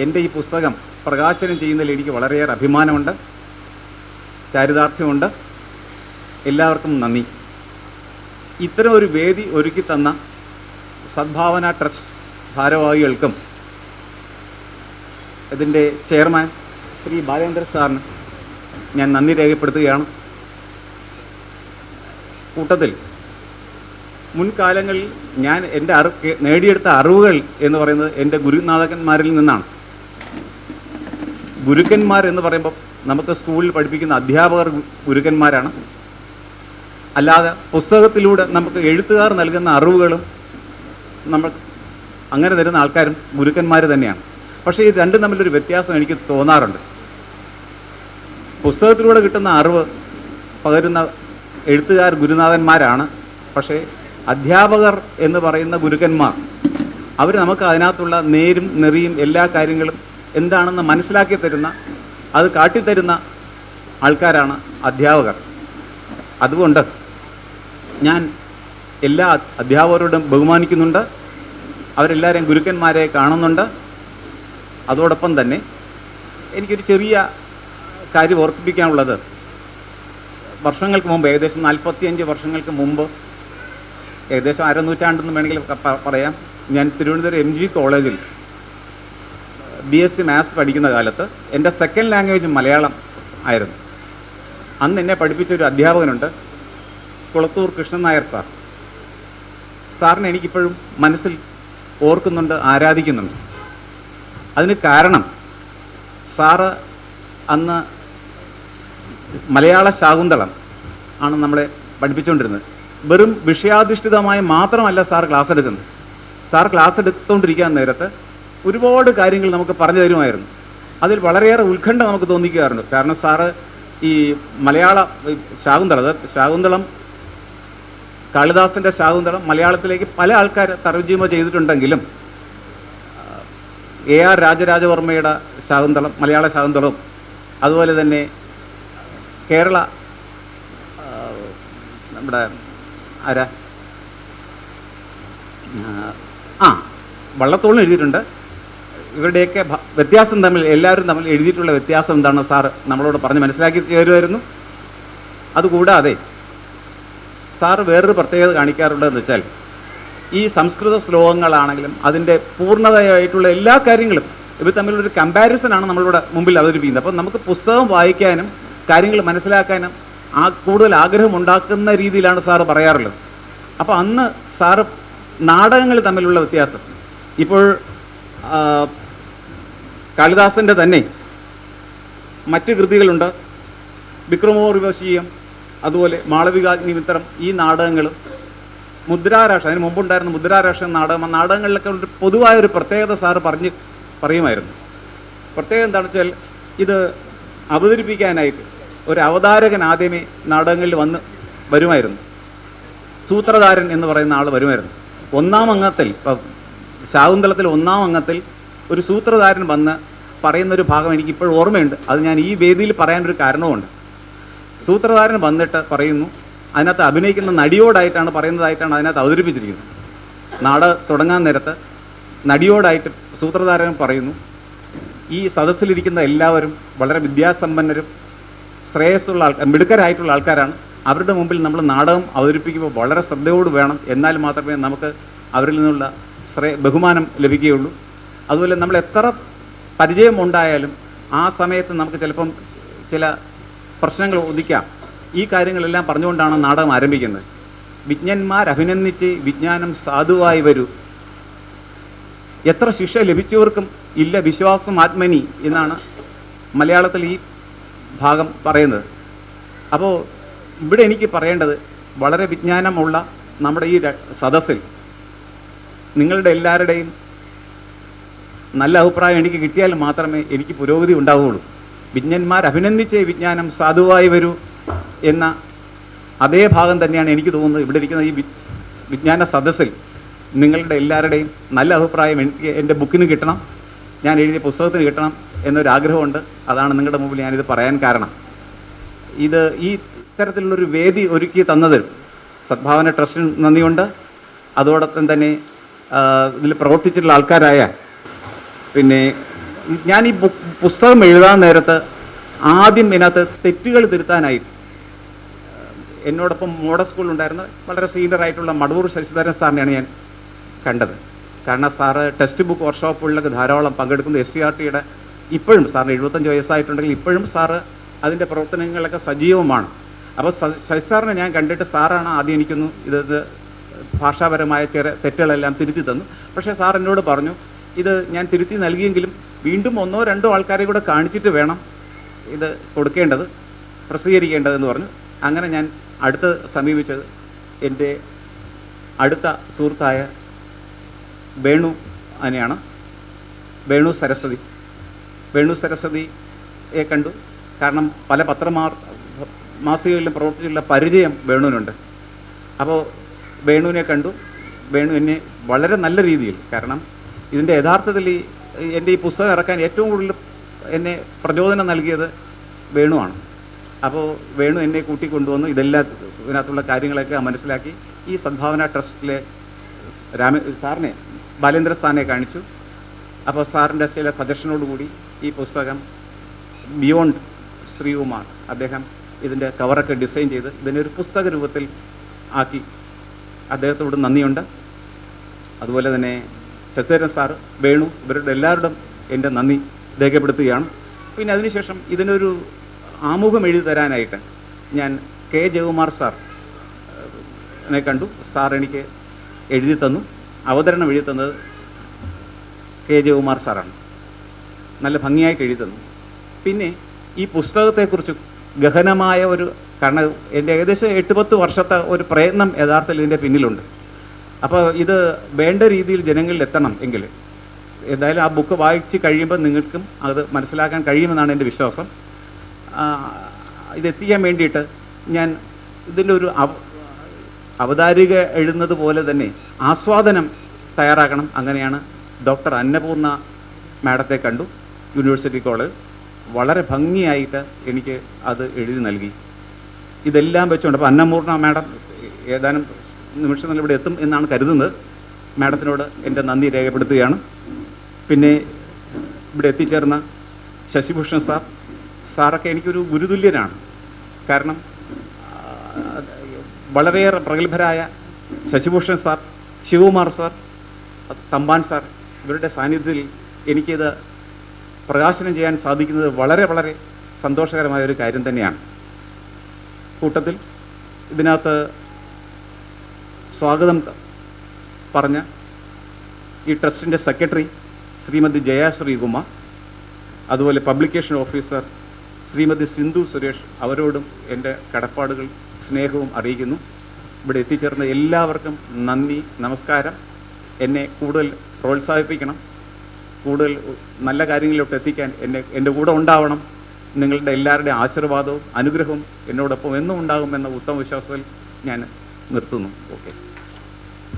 എൻ്റെ ഈ പുസ്തകം പ്രകാശനം ചെയ്യുന്നതിൽ എനിക്ക് വളരെയേറെ അഭിമാനമുണ്ട്, ചാരിതാർത്ഥ്യമുണ്ട്. എല്ലാവർക്കും നന്ദി. ഇത്തരം ഒരു വേദി ഒരുക്കി തന്ന സദ്ഭാവന ട്രസ്റ്റ് ഭാരവാഹികൾക്കും ഇതിൻ്റെ ചെയർമാൻ ശ്രീ ബാലേന്ദ്ര സാറിന് ഞാൻ നന്ദി രേഖപ്പെടുത്തുകയാണ്. കൂട്ടത്തിൽ മുൻകാലങ്ങളിൽ ഞാൻ എൻ്റെ നേടിയെടുത്ത അറിവുകൾ എന്ന് പറയുന്നത് എൻ്റെ ഗുരുനാഥകന്മാരിൽ നിന്നാണ്. ഗുരുക്കന്മാർ എന്ന് പറയുമ്പോൾ നമുക്ക് സ്കൂളിൽ പഠിപ്പിക്കുന്ന അധ്യാപകർ ഗുരുക്കന്മാരാണ്. അല്ലാതെ പുസ്തകത്തിലൂടെ നമുക്ക് എഴുത്തുകാർ നൽകുന്ന അറിവുകളും നമ്മൾ അങ്ങനെ തരുന്ന ആൾക്കാരും ഗുരുക്കന്മാർ തന്നെയാണ്. പക്ഷേ ഇത് രണ്ടും തമ്മിലൊരു വ്യത്യാസം എനിക്ക് തോന്നാറുണ്ട്. പുസ്തകത്തിലൂടെ കിട്ടുന്ന അറിവ് പകരുന്ന എഴുത്തുകാർ ഗുരുനാഥന്മാരാണ്. പക്ഷേ അധ്യാപകർ എന്ന് പറയുന്ന ഗുരുക്കന്മാർ അവർ നമുക്ക് അതിനകത്തുള്ള നേരും നെറിയും എല്ലാ കാര്യങ്ങളും എന്താണെന്ന് മനസ്സിലാക്കി തരുന്ന, അത് കാട്ടിത്തരുന്ന ആൾക്കാരാണ് അധ്യാപകർ. അതുകൊണ്ട് ഞാൻ എല്ലാ അധ്യാപകരോടും ബഹുമാനിക്കുന്നുണ്ട്, അവരെല്ലാവരെയും ഗുരുക്കന്മാരെ കാണുന്നുണ്ട്. അതോടൊപ്പം തന്നെ എനിക്കൊരു ചെറിയ കാര്യം ഓർമ്മിപ്പിക്കാനുള്ളത്, വർഷങ്ങൾക്ക് മുമ്പ് ഏകദേശം 45 വർഷങ്ങൾക്ക് മുമ്പ്, ഏകദേശം അരനൂറ്റാണ്ടെന്ന് വേണമെങ്കിൽ പറയാം, ഞാൻ തിരുവനന്തപുരം MG കോളേജിൽ BSc മാത്സ് പഠിക്കുന്ന കാലത്ത് എൻ്റെ സെക്കൻഡ് ലാംഗ്വേജ് മലയാളം ആയിരുന്നു. അന്ന് എന്നെ പഠിപ്പിച്ച ഒരു അധ്യാപകനുണ്ട്, കുളത്തൂർ കൃഷ്ണൻ നായർ സാർ. സാറിനെ എനിക്കിപ്പോഴും മനസ്സിൽ ഓർക്കുന്നുണ്ട്, ആരാധിക്കുന്നുണ്ട്. അതിന് കാരണം സാറ് അന്ന് മലയാള ശാകുന്തളം ആണ് നമ്മളെ പഠിപ്പിച്ചുകൊണ്ടിരുന്നത്. വെറും വിഷയാധിഷ്ഠിതമായി മാത്രമല്ല സാർ ക്ലാസ് എടുക്കുന്നത്. സാർ ക്ലാസ് എടുത്തുകൊണ്ടിരിക്കാൻ നേരത്ത് ഒരുപാട് കാര്യങ്ങൾ നമുക്ക് പറഞ്ഞു തരുമായിരുന്നു. അതിൽ വളരെയേറെ ഉത്കണ്ഠ നമുക്ക് തോന്നിക്കാറുണ്ട്. കാരണം സാറ് ഈ മലയാള ശാകുന്തളം കാളിദാസൻ്റെ ശാകുന്തളം മലയാളത്തിലേക്ക് പല ആൾക്കാർ തർജ്ജിമ ചെയ്തിട്ടുണ്ടെങ്കിലും AR രാജരാജവർമ്മയുടെ ശാകുന്തളം, മലയാള ശാകുന്തളവും, അതുപോലെ തന്നെ കേരള നമ്മുടെ ആരാ വള്ളത്തോളും എഴുതിയിട്ടുണ്ട്. ഇവരുടെയൊക്കെ വ്യത്യാസം തമ്മിൽ, എല്ലാവരും തമ്മിൽ എഴുതിയിട്ടുള്ള വ്യത്യാസം എന്താണെന്ന് സാറ് നമ്മളോട് പറഞ്ഞ് മനസ്സിലാക്കി തരുമായിരുന്നു. അതുകൂടാതെ സാറ് വേറൊരു പ്രത്യേകത കാണിക്കാറുള്ളതെന്ന് വെച്ചാൽ, ഈ സംസ്കൃത ശ്ലോകങ്ങളാണെങ്കിലും അതിൻ്റെ പൂർണ്ണതയായിട്ടുള്ള എല്ലാ കാര്യങ്ങളും ഇവർ തമ്മിലൊരു കമ്പാരിസനാണ് നമ്മളിവിടെ മുമ്പിൽ അവതരിപ്പിക്കുന്നത്. അപ്പം നമുക്ക് പുസ്തകം വായിക്കാനും കാര്യങ്ങൾ മനസ്സിലാക്കാനും കൂടുതൽ ആഗ്രഹമുണ്ടാക്കുന്ന രീതിയിലാണ് സാറ് പറയാറുള്ളത്. അപ്പോൾ അന്ന് സാറ് നാടകങ്ങൾ തമ്മിലുള്ള വ്യത്യാസം, ഇപ്പോൾ കാളിദാസൻ്റെ തന്നെ മറ്റ് കൃതികളുണ്ട്, വിക്രമോർവശീയം, അതുപോലെ മാളവികാഗ്നിമിത്രം, ഈ നാടകങ്ങളും മുദ്രാരാക്ഷം, അതിന് മുമ്പുണ്ടായിരുന്ന മുദ്രാരാക്ഷം നാടകം, ആ നാടകങ്ങളിലൊക്കെ ഒരു പൊതുവായൊരു പ്രത്യേകത സാറ് പറയുമായിരുന്നു. പ്രത്യേകത എന്താണെന്ന് വെച്ചാൽ, ഇത് അവതരിപ്പിക്കാനായിട്ട് ഒരു അവതാരകൻ ആദ്യമേ നാടകങ്ങളിൽ വരുമായിരുന്നു. സൂത്രധാരൻ എന്ന് പറയുന്ന ആൾ വരുമായിരുന്നു. ഒന്നാം അംഗത്തിൽ, ഇപ്പം ശാകുന്തളത്തിൽ 1-ാം അംഗത്തിൽ ഒരു സൂത്രധാരൻ വന്ന് പറയുന്നൊരു ഭാഗം എനിക്കിപ്പോഴും ഓർമ്മയുണ്ട്. അത് ഞാൻ ഈ വേദിയിൽ പറയാനൊരു കാരണവുമുണ്ട്. സൂത്രധാരൻ വന്നിട്ട് പറയുന്നു, അതിനകത്ത് അഭിനയിക്കുന്ന നടിയോടായിട്ടാണ് പറയുന്നതായിട്ടാണ് അതിനകത്ത് അവതരിപ്പിച്ചിരിക്കുന്നത്. നാടകം തുടങ്ങാൻ നേരത്ത് നടിയോടായിട്ട് സൂത്രധാരൻ പറയുന്നു, ഈ സദസ്സിലിരിക്കുന്ന എല്ലാവരും വളരെ വിദ്യാസമ്പന്നരും ശ്രേയസ്സുള്ള മിടുക്കരായിട്ടുള്ള ആൾക്കാരാണ്. അവരുടെ മുമ്പിൽ നമ്മൾ നാടകം അവതരിപ്പിക്കുമ്പോൾ വളരെ ശ്രദ്ധയോട് വേണം, എന്നാൽ മാത്രമേ നമുക്ക് അവരിൽ നിന്നുള്ള ബഹുമാനം ലഭിക്കുകയുള്ളൂ. അതുപോലെ നമ്മൾ എത്ര പരിചയമുണ്ടായാലും ആ സമയത്ത് നമുക്ക് ചിലപ്പം ചില പ്രശ്നങ്ങൾ ഉദിക്കാം. ഈ കാര്യങ്ങളെല്ലാം പറഞ്ഞുകൊണ്ടാണ് നാടകം ആരംഭിക്കുന്നത്. വിജ്ഞന്മാർ അഭിനന്ദിച്ച് വിജ്ഞാനം സാധുവായി വരൂ, എത്ര ശിക്ഷ ലഭിച്ചവർക്കും ഇല്ല വിശ്വാസം ആത്മനി എന്നാണ് മലയാളത്തിൽ ഈ ഭാഗം പറയുന്നത്. അപ്പോൾ ഇവിടെ എനിക്ക് പറയേണ്ടത്, വളരെ വിജ്ഞാനമുള്ള നമ്മുടെ ഈ സദസ്സിൽ നിങ്ങളുടെ എല്ലാവരുടെയും നല്ല അഭിപ്രായം എനിക്ക് കിട്ടിയാൽ മാത്രമേ എനിക്ക് പുരോഗതി ഉണ്ടാവുകയുള്ളൂ. വിജ്ഞന്മാർ അഭിനന്ദിച്ചേ വിജ്ഞാനം സാധുവായി വരൂ എന്ന അതേ ഭാഗം തന്നെയാണ് എനിക്ക് തോന്നുന്നത് ഇവിടെ ഇരിക്കുന്ന ഈ വിജ്ഞാന സദസ്സിൽ നിങ്ങളുടെ എല്ലാവരുടെയും നല്ല അഭിപ്രായം എനിക്ക് എൻ്റെ ബുക്കിന് കിട്ടണം, ഞാൻ എഴുതിയ പുസ്തകത്തിന് കിട്ടണം എന്നൊരാഗ്രഹമുണ്ട്. അതാണ് നിങ്ങളുടെ മുമ്പിൽ ഞാനിത് പറയാൻ കാരണം. ഇത് ഈ ഇത്തരത്തിലുള്ളൊരു വേദി ഒരുക്കി തന്നതിൽ സദ്ഭാവന ട്രസ്റ്റിന് നന്ദിയുണ്ട്. അതോടൊപ്പം തന്നെ ഇതിൽ പ്രവർത്തിച്ചിട്ടുള്ള ആൾക്കാരായ പിന്നെ ഞാൻ ഈ പുസ്തകം എഴുതാൻ നേരത്ത് ആദ്യം ഇതിനകത്ത് തെറ്റുകൾ തിരുത്താനായിട്ട് എന്നോടൊപ്പം മോഡൽ സ്കൂളിലുണ്ടായിരുന്ന വളരെ സീനിയറായിട്ടുള്ള മടവൂർ ശശിധരൻ സാറിനെയാണ് ഞാൻ കണ്ടത്. കാരണം സാറ് ടെക്സ്റ്റ് ബുക്ക് വർക്ക്ഷോപ്പുകളിലൊക്കെ ധാരാളം പങ്കെടുക്കുന്ന SCRT-യുടെ ഇപ്പോഴും സാറിന് 75 വയസ്സായിട്ടുണ്ടെങ്കിൽ ഇപ്പോഴും സാറ് അതിൻ്റെ പ്രവർത്തനങ്ങളൊക്കെ സജീവമാണ്. അപ്പോൾ ശശി സാറിനെ ഞാൻ കണ്ടിട്ട് സാറാണ് ആദ്യം എനിക്കൊന്ന് ഇത് ഭാഷാപരമായ ചെറിയ തെറ്റുകളെല്ലാം തിരുത്തി തന്നു. പക്ഷേ സാർ എന്നോട് പറഞ്ഞു, ഇത് ഞാൻ തിരുത്തി നൽകിയെങ്കിലും വീണ്ടും 1-2 ആൾക്കാരെ കൂടെ കാണിച്ചിട്ട് വേണം ഇത് കൊടുക്കേണ്ടത്, പ്രസിദ്ധീകരിക്കേണ്ടതെന്ന് പറഞ്ഞു. അങ്ങനെ ഞാൻ അടുത്ത് സമീപിച്ചത് എൻ്റെ അടുത്ത സുഹൃത്തായ വേണു അനെയാണ്. വേണു സരസ്വതിയെ കണ്ടു. കാരണം പല മാസികകളിലും പ്രവർത്തിച്ചുള്ള പരിചയം വേണുവിനുണ്ട്. അപ്പോൾ വേണുവിനെ കണ്ടു. വേണു എന്നെ വളരെ നല്ല രീതിയിൽ, കാരണം ഇതിൻ്റെ യഥാർത്ഥത്തിൽ എൻ്റെ ഈ പുസ്തകം ഇറക്കാൻ ഏറ്റവും കൂടുതൽ എന്നെ പ്രചോദനം നൽകിയത് വേണുവാണ്. അപ്പോൾ വേണു എന്നെ കൂട്ടിക്കൊണ്ടുവന്നു. ഇതെല്ലാം ഇതിനകത്തുള്ള കാര്യങ്ങളൊക്കെ മനസ്സിലാക്കി ഈ സദ്ഭാവന ട്രസ്റ്റിലെ സാറിനെ ബാലേന്ദ്ര സാറിനെ കാണിച്ചു. അപ്പോൾ സാറിൻ്റെ ചില സജഷനോടുകൂടി ഈ പുസ്തകം ബിയോണ്ട് ശ്രീകുമാർ അദ്ദേഹം ഇതിൻ്റെ കവറൊക്കെ ഡിസൈൻ ചെയ്ത് ഇതിനൊരു പുസ്തക രൂപത്തിൽ ആക്കി. അദ്ദേഹത്തോട് നന്ദിയുണ്ട്. അതുപോലെ തന്നെ ശശിധരൻ സാറ്, വേണു, ഇവരുടെ എല്ലാവരുടെയും എൻ്റെ നന്ദി രേഖപ്പെടുത്തുകയാണ്. പിന്നെ അതിനുശേഷം ഇതിനൊരു ആമുഖം എഴുതി തരാനായിട്ട് ഞാൻ K. ജയകുമാർ സാറിനെ കണ്ടു. സാർ എനിക്ക് എഴുതി തന്നു. അവതരണം എഴുതി തന്നത് K. ജയകുമാർ സാറാണ്. നല്ല ഭംഗിയായിട്ട് എഴുതി തന്നു. പിന്നെ ഈ പുസ്തകത്തെക്കുറിച്ച് ഗഹനമായ ഒരു, കാരണം എൻ്റെ ഏകദേശം 8-10 വർഷത്തെ ഒരു പ്രയത്നം യഥാർത്ഥത്തിൽ ഇതിൻ്റെ പിന്നിലുണ്ട്. അപ്പോൾ ഇത് വേണ്ട രീതിയിൽ ജനങ്ങളിൽ എത്തണം എങ്കിൽ എന്തായാലും ആ ബുക്ക് വായിച്ച് കഴിയുമ്പോൾ നിങ്ങൾക്കും അത് മനസ്സിലാക്കാൻ കഴിയുമെന്നാണ് എൻ്റെ വിശ്വാസം. ഇതെത്തിക്കാൻ വേണ്ടിയിട്ട് ഞാൻ ഇതിൻ്റെ ഒരു അവതാരിക എഴുതുന്നത് പോലെ തന്നെ ആസ്വാദനം തയ്യാറാക്കണം. അങ്ങനെയാണ് ഡോക്ടർ അന്നപൂർണ മാഡത്തെ കണ്ടു, യൂണിവേഴ്സിറ്റി കോളേജ്. വളരെ ഭംഗിയായിട്ട് എനിക്ക് അത് എഴുതി നൽകി. ഇതെല്ലാം വെച്ചുകൊണ്ട് അപ്പോൾ അന്നപൂർണ മാഡം ഏതാനും നിമിഷങ്ങൾ ഇവിടെ എത്തും എന്നാണ് കരുതുന്നത്. മാഡത്തിനോട് എൻ്റെ നന്ദി രേഖപ്പെടുത്തുകയാണ്. പിന്നെ ഇവിടെ എത്തിച്ചേർന്ന ശശിഭൂഷൺ സാറൊക്കെ എനിക്കൊരു ഗുരുതുല്യനാണ്. കാരണം വളരെയേറെ പ്രഗത്ഭരായ Shashibhushan sir, Sivakumar sir, Thampan sir, ഇവരുടെ സാന്നിധ്യത്തിൽ എനിക്കിത് പ്രകാശനം ചെയ്യാൻ സാധിക്കുന്നത് വളരെ വളരെ സന്തോഷകരമായ ഒരു കാര്യം തന്നെയാണ്. കൂട്ടത്തിൽ ഇതിനകത്ത് സ്വാഗതം പറഞ്ഞ ഈ ട്രസ്റ്റിൻ്റെ സെക്രട്ടറി ശ്രീമതി ജയ ശ്രീകുമാർ, അതുപോലെ പബ്ലിക്കേഷൻ ഓഫീസർ ശ്രീമതി സിന്ധു സുരേഷ്, അവരോടും എൻ്റെ കടപ്പാടുകൾ സ്നേഹവും അറിയിക്കുന്നു. ഇവിടെ എത്തിച്ചേർന്ന എല്ലാവർക്കും നന്ദി, നമസ്കാരം. എന്നെ കൂടുതൽ പ്രോത്സാഹിപ്പിക്കണം, കൂടുതൽ നല്ല കാര്യങ്ങളിലോട്ട് എത്തിക്കാൻ എൻ്റെ കൂടെ ഉണ്ടാവണം. നിങ്ങളുടെ എല്ലാവരുടെയും ആശീർവാദവും അനുഗ്രഹവും എന്നോടൊപ്പം എന്നും ഉണ്ടാകുമെന്ന ഉത്തമ വിശ്വാസത്തിൽ ഞാൻ നിർത്തുന്നു. ഓക്കെ.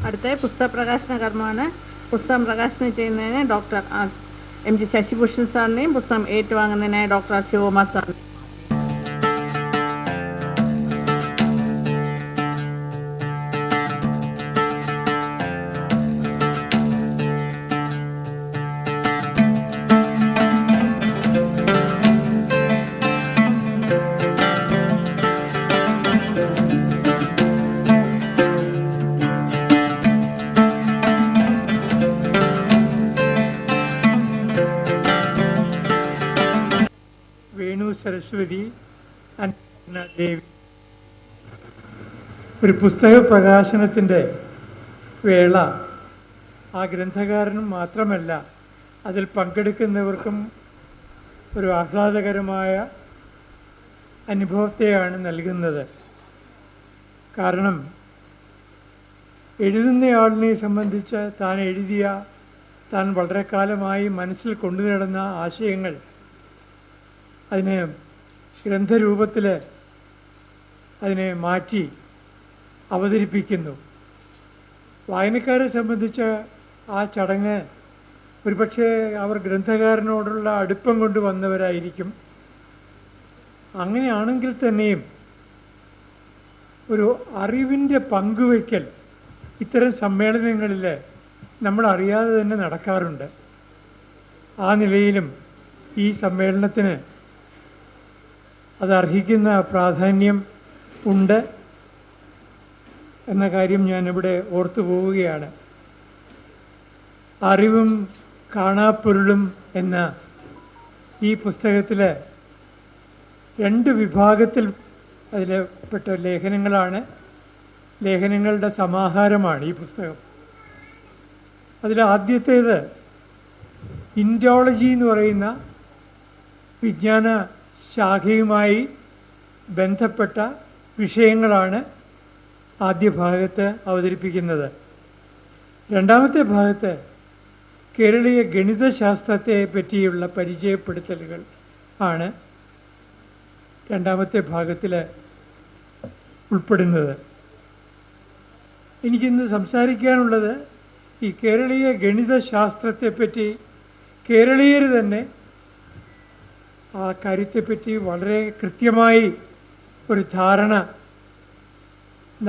അടുത്ത പുസ്തക പ്രകാശന കർമ്മമാണ്. പുസ്തകം പ്രകാശനം ചെയ്യുന്നതിന് ഡോക്ടർ MG ശശിഭൂഷൺ സാറിനെയും പുസ്തകം ഏറ്റുവാങ്ങുന്നതിനായി ഡോക്ടർ ശിവകുമാർ സാറിനെയും. സരസ്വതി ദേവി. ഒരു പുസ്തക പ്രകാശനത്തിൻ്റെ വേള ആ ഗ്രന്ഥകാരനും മാത്രമല്ല അതിൽ പങ്കെടുക്കുന്നവർക്കും ഒരു ആഹ്ലാദകരമായ അനുഭവത്തെയാണ് നൽകുന്നത്. കാരണം എഴുതുന്നയാളിനെ സംബന്ധിച്ച് താൻ എഴുതിയ, താൻ വളരെ കാലമായി മനസ്സിൽ കൊണ്ടു നടന്ന ആശയങ്ങൾ അതിനെ ഗ്രന്ഥരൂപത്തിൽ അതിനെ മാറ്റി അവതരിപ്പിക്കുന്നു. വായനക്കാരെ സംബന്ധിച്ച് ആ ചടങ്ങ് ഒരുപക്ഷെ അവർ ഗ്രന്ഥകാരനോടുള്ള അടുപ്പം കൊണ്ട് വന്നവരായിരിക്കും. അങ്ങനെയാണെങ്കിൽ തന്നെയും ഒരു അറിവിൻ്റെ പങ്കുവയ്ക്കൽ ഇത്തരം സമ്മേളനങ്ങളിൽ നമ്മൾ അറിയാതെ തന്നെ നടക്കാറുണ്ട്. ആ നിലയിലും ഈ സമ്മേളനത്തിന് അത് അർഹിക്കുന്ന പ്രാധാന്യം ഉണ്ട് എന്ന കാര്യം ഞാനിവിടെ ഓർത്തു പോവുകയാണ്. അറിവും കാണാപ്പൊരുളും എന്ന ഈ പുസ്തകത്തിൽ 2 വിഭാഗത്തിൽ അതിൽപ്പെട്ട ലേഖനങ്ങളാണ്, ലേഖനങ്ങളുടെ സമാഹാരമാണ് ഈ പുസ്തകം. അതിൽ ആദ്യത്തേത് ഇൻഡോളജി എന്ന് പറയുന്ന വിജ്ഞാന ശാഖയുമായി ബന്ധപ്പെട്ട വിഷയങ്ങളാണ് ആദ്യ ഭാഗത്ത് അവതരിപ്പിക്കുന്നത്. രണ്ടാമത്തെ ഭാഗത്ത് കേരളീയ ഗണിതശാസ്ത്രത്തെ പറ്റിയുള്ള പരിചയപ്പെടുത്തലുകൾ ആണ് രണ്ടാമത്തെ ഭാഗത്തിൽ ഉൾപ്പെടുന്നത്. എനിക്കിന്ന് സംസാരിക്കാനുള്ളത് ഈ കേരളീയ ഗണിതശാസ്ത്രത്തെപ്പറ്റി കേരളീയർ തന്നെ ആ കാര്യത്തെപ്പറ്റി വളരെ കൃത്യമായി ഒരു ധാരണ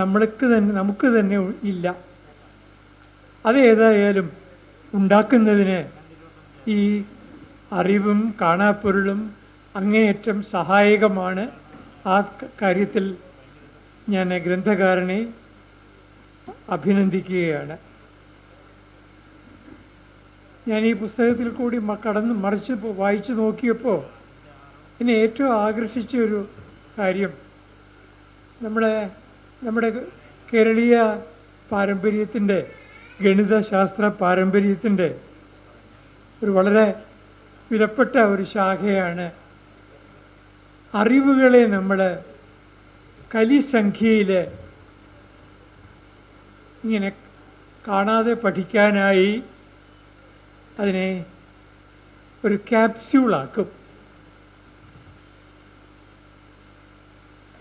നമുക്ക് തന്നെ ഇല്ല. അത് ഏതായാലും ഉണ്ടാക്കുന്നതിന് ഈ അറിവും കാണാപ്പൊരുളും അങ്ങേയറ്റം സഹായകമാണ്. ആ കാര്യത്തിൽ ഞാൻ ഗ്രന്ഥകാരനെ അഭിനന്ദിക്കുകയാണ്. ഞാൻ ഈ പുസ്തകത്തിൽ കൂടി മറിച്ച് വായിച്ചു നോക്കിയപ്പോൾ എന്നെ ഏറ്റവും ആകർഷിച്ച ഒരു കാര്യം നമ്മുടെ കേരളീയ പാരമ്പര്യത്തിൻ്റെ, ഗണിതശാസ്ത്ര പാരമ്പര്യത്തിൻ്റെ ഒരു വളരെ വിലപ്പെട്ട ഒരു ശാഖയാണ് അറിവുകളെ നമ്മൾ കലിസംഖ്യയിൽ ഇങ്ങനെ കാണാതെ പഠിക്കാനായി അതിനെ ഒരു ക്യാപ്സ്യൂളാക്കും.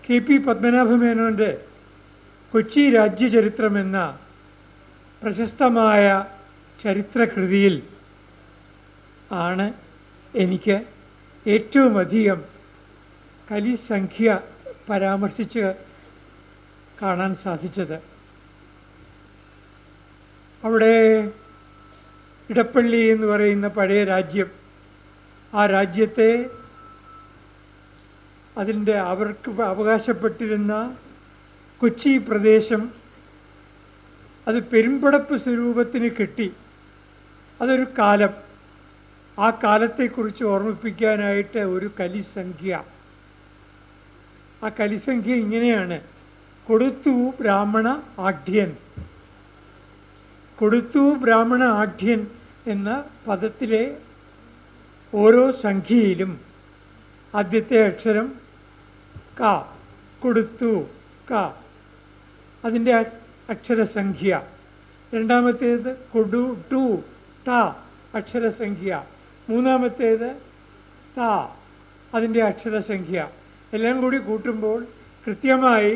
KP പത്മനാഭമേനോൻ്റെ കൊച്ചി രാജ്യചരിത്രം എന്ന പ്രശസ്തമായ ചരിത്രകൃതിയിൽ ആണ് എനിക്ക് ഏറ്റവും അധികം കലിസംഖ്യ പരാമർശിച്ച് കാണാൻ സാധിച്ചത്. അവിടെ ഇടപ്പള്ളി എന്ന് പറയുന്ന പഴയ രാജ്യം, ആ രാജ്യത്തെ അവർക്ക് അവകാശപ്പെട്ടിരുന്ന കൊച്ചി പ്രദേശം അത് പെരുമ്പടപ്പ് സ്വരൂപത്തിന് കിട്ടി. അതൊരു കാലം, ആ കാലത്തെക്കുറിച്ച് ഓർമ്മിപ്പിക്കാനായിട്ട് ഒരു കലിസംഖ്യ. ആ കലിസംഖ്യ ഇങ്ങനെയാണ്: കൊടുത്തു ബ്രാഹ്മണ ആഢ്യൻ. കൊടുത്തു ബ്രാഹ്മണ ആഢ്യൻ എന്ന പദത്തിലെ ഓരോ സംഖ്യയിലും ആദ്യത്തെ അക്ഷരം ക, കൊടുത്തു ക, അതിൻ്റെ അക്ഷരസംഖ്യ. രണ്ടാമത്തേത് കൊടു ടു ട, അക്ഷരസംഖ്യ. മൂന്നാമത്തേത് ത, അതിൻ്റെ അക്ഷരസംഖ്യ. എല്ലാം കൂടി കൂട്ടുമ്പോൾ കൃത്യമായി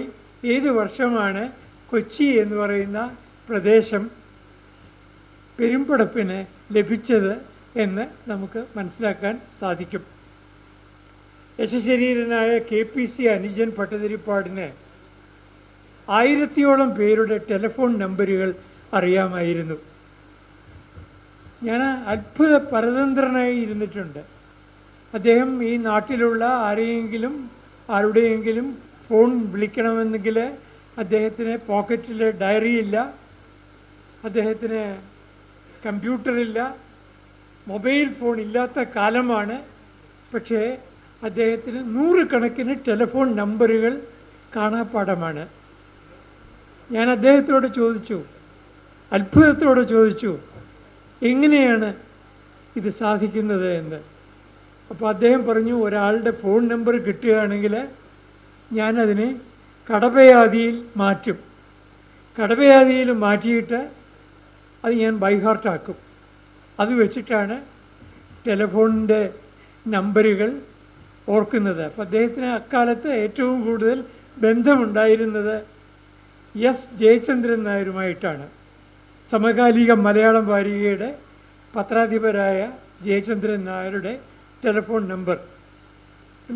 ഏത് വർഷമാണ് കൊച്ചി എന്ന് പറയുന്ന പ്രദേശം പെരുമ്പടപ്പിന് ലഭിച്ചത് എന്ന് നമുക്ക് മനസ്സിലാക്കാൻ സാധിക്കും. യശശരീരനായ KPC അനുജൻ ഭട്ടതിരിപ്പാടിന് 1000ഓളം പേരുടെ ടെലിഫോൺ നമ്പറുകൾ അറിയാമായിരുന്നു. ഞാൻ അത്ഭുത പരതന്ത്രനായി ഇരുന്നിട്ടുണ്ട്. അദ്ദേഹം ഈ നാട്ടിലുള്ള ആരുടെയെങ്കിലും ഫോൺ വിളിക്കണമെന്നെങ്കിൽ അദ്ദേഹത്തിന് പോക്കറ്റിൽ ഡയറിയില്ല, അദ്ദേഹത്തിന് കമ്പ്യൂട്ടറില്ല, മൊബൈൽ ഫോൺ ഇല്ലാത്ത കാലമാണ്. പക്ഷേ അദ്ദേഹത്തിന് 100 കണക്കിന് ടെലിഫോൺ നമ്പറുകൾ കാണാപ്പാടമാണ്. ഞാൻ അദ്ദേഹത്തോട് ചോദിച്ചു, അത്ഭുതത്തോടെ ചോദിച്ചു, എങ്ങനെയാണ് ഇത് സാധിക്കുന്നത് എന്ന്. അപ്പോൾ അദ്ദേഹം പറഞ്ഞു, ഒരാളുടെ ഫോൺ നമ്പർ കിട്ടുകയാണെങ്കിൽ ഞാനതിനെ കടപയാതിയിൽ മാറ്റും. കടവയാതിയിൽ മാറ്റിയിട്ട് അത് ഞാൻ ബൈഹാർട്ടാക്കും. അത് വെച്ചിട്ടാണ് ടെലിഫോണിൻ്റെ നമ്പറുകൾ ഓർക്കുന്നത്. അപ്പോൾ അദ്ദേഹത്തിന് അക്കാലത്ത് ഏറ്റവും കൂടുതൽ ബന്ധമുണ്ടായിരുന്നത് എസ് ജയചന്ദ്രൻ നായരുമായിട്ടാണ്. സമകാലിക മലയാളം വാരികയുടെ പത്രാധിപരായ ജയചന്ദ്രൻ നായരുടെ ടെലിഫോൺ നമ്പർ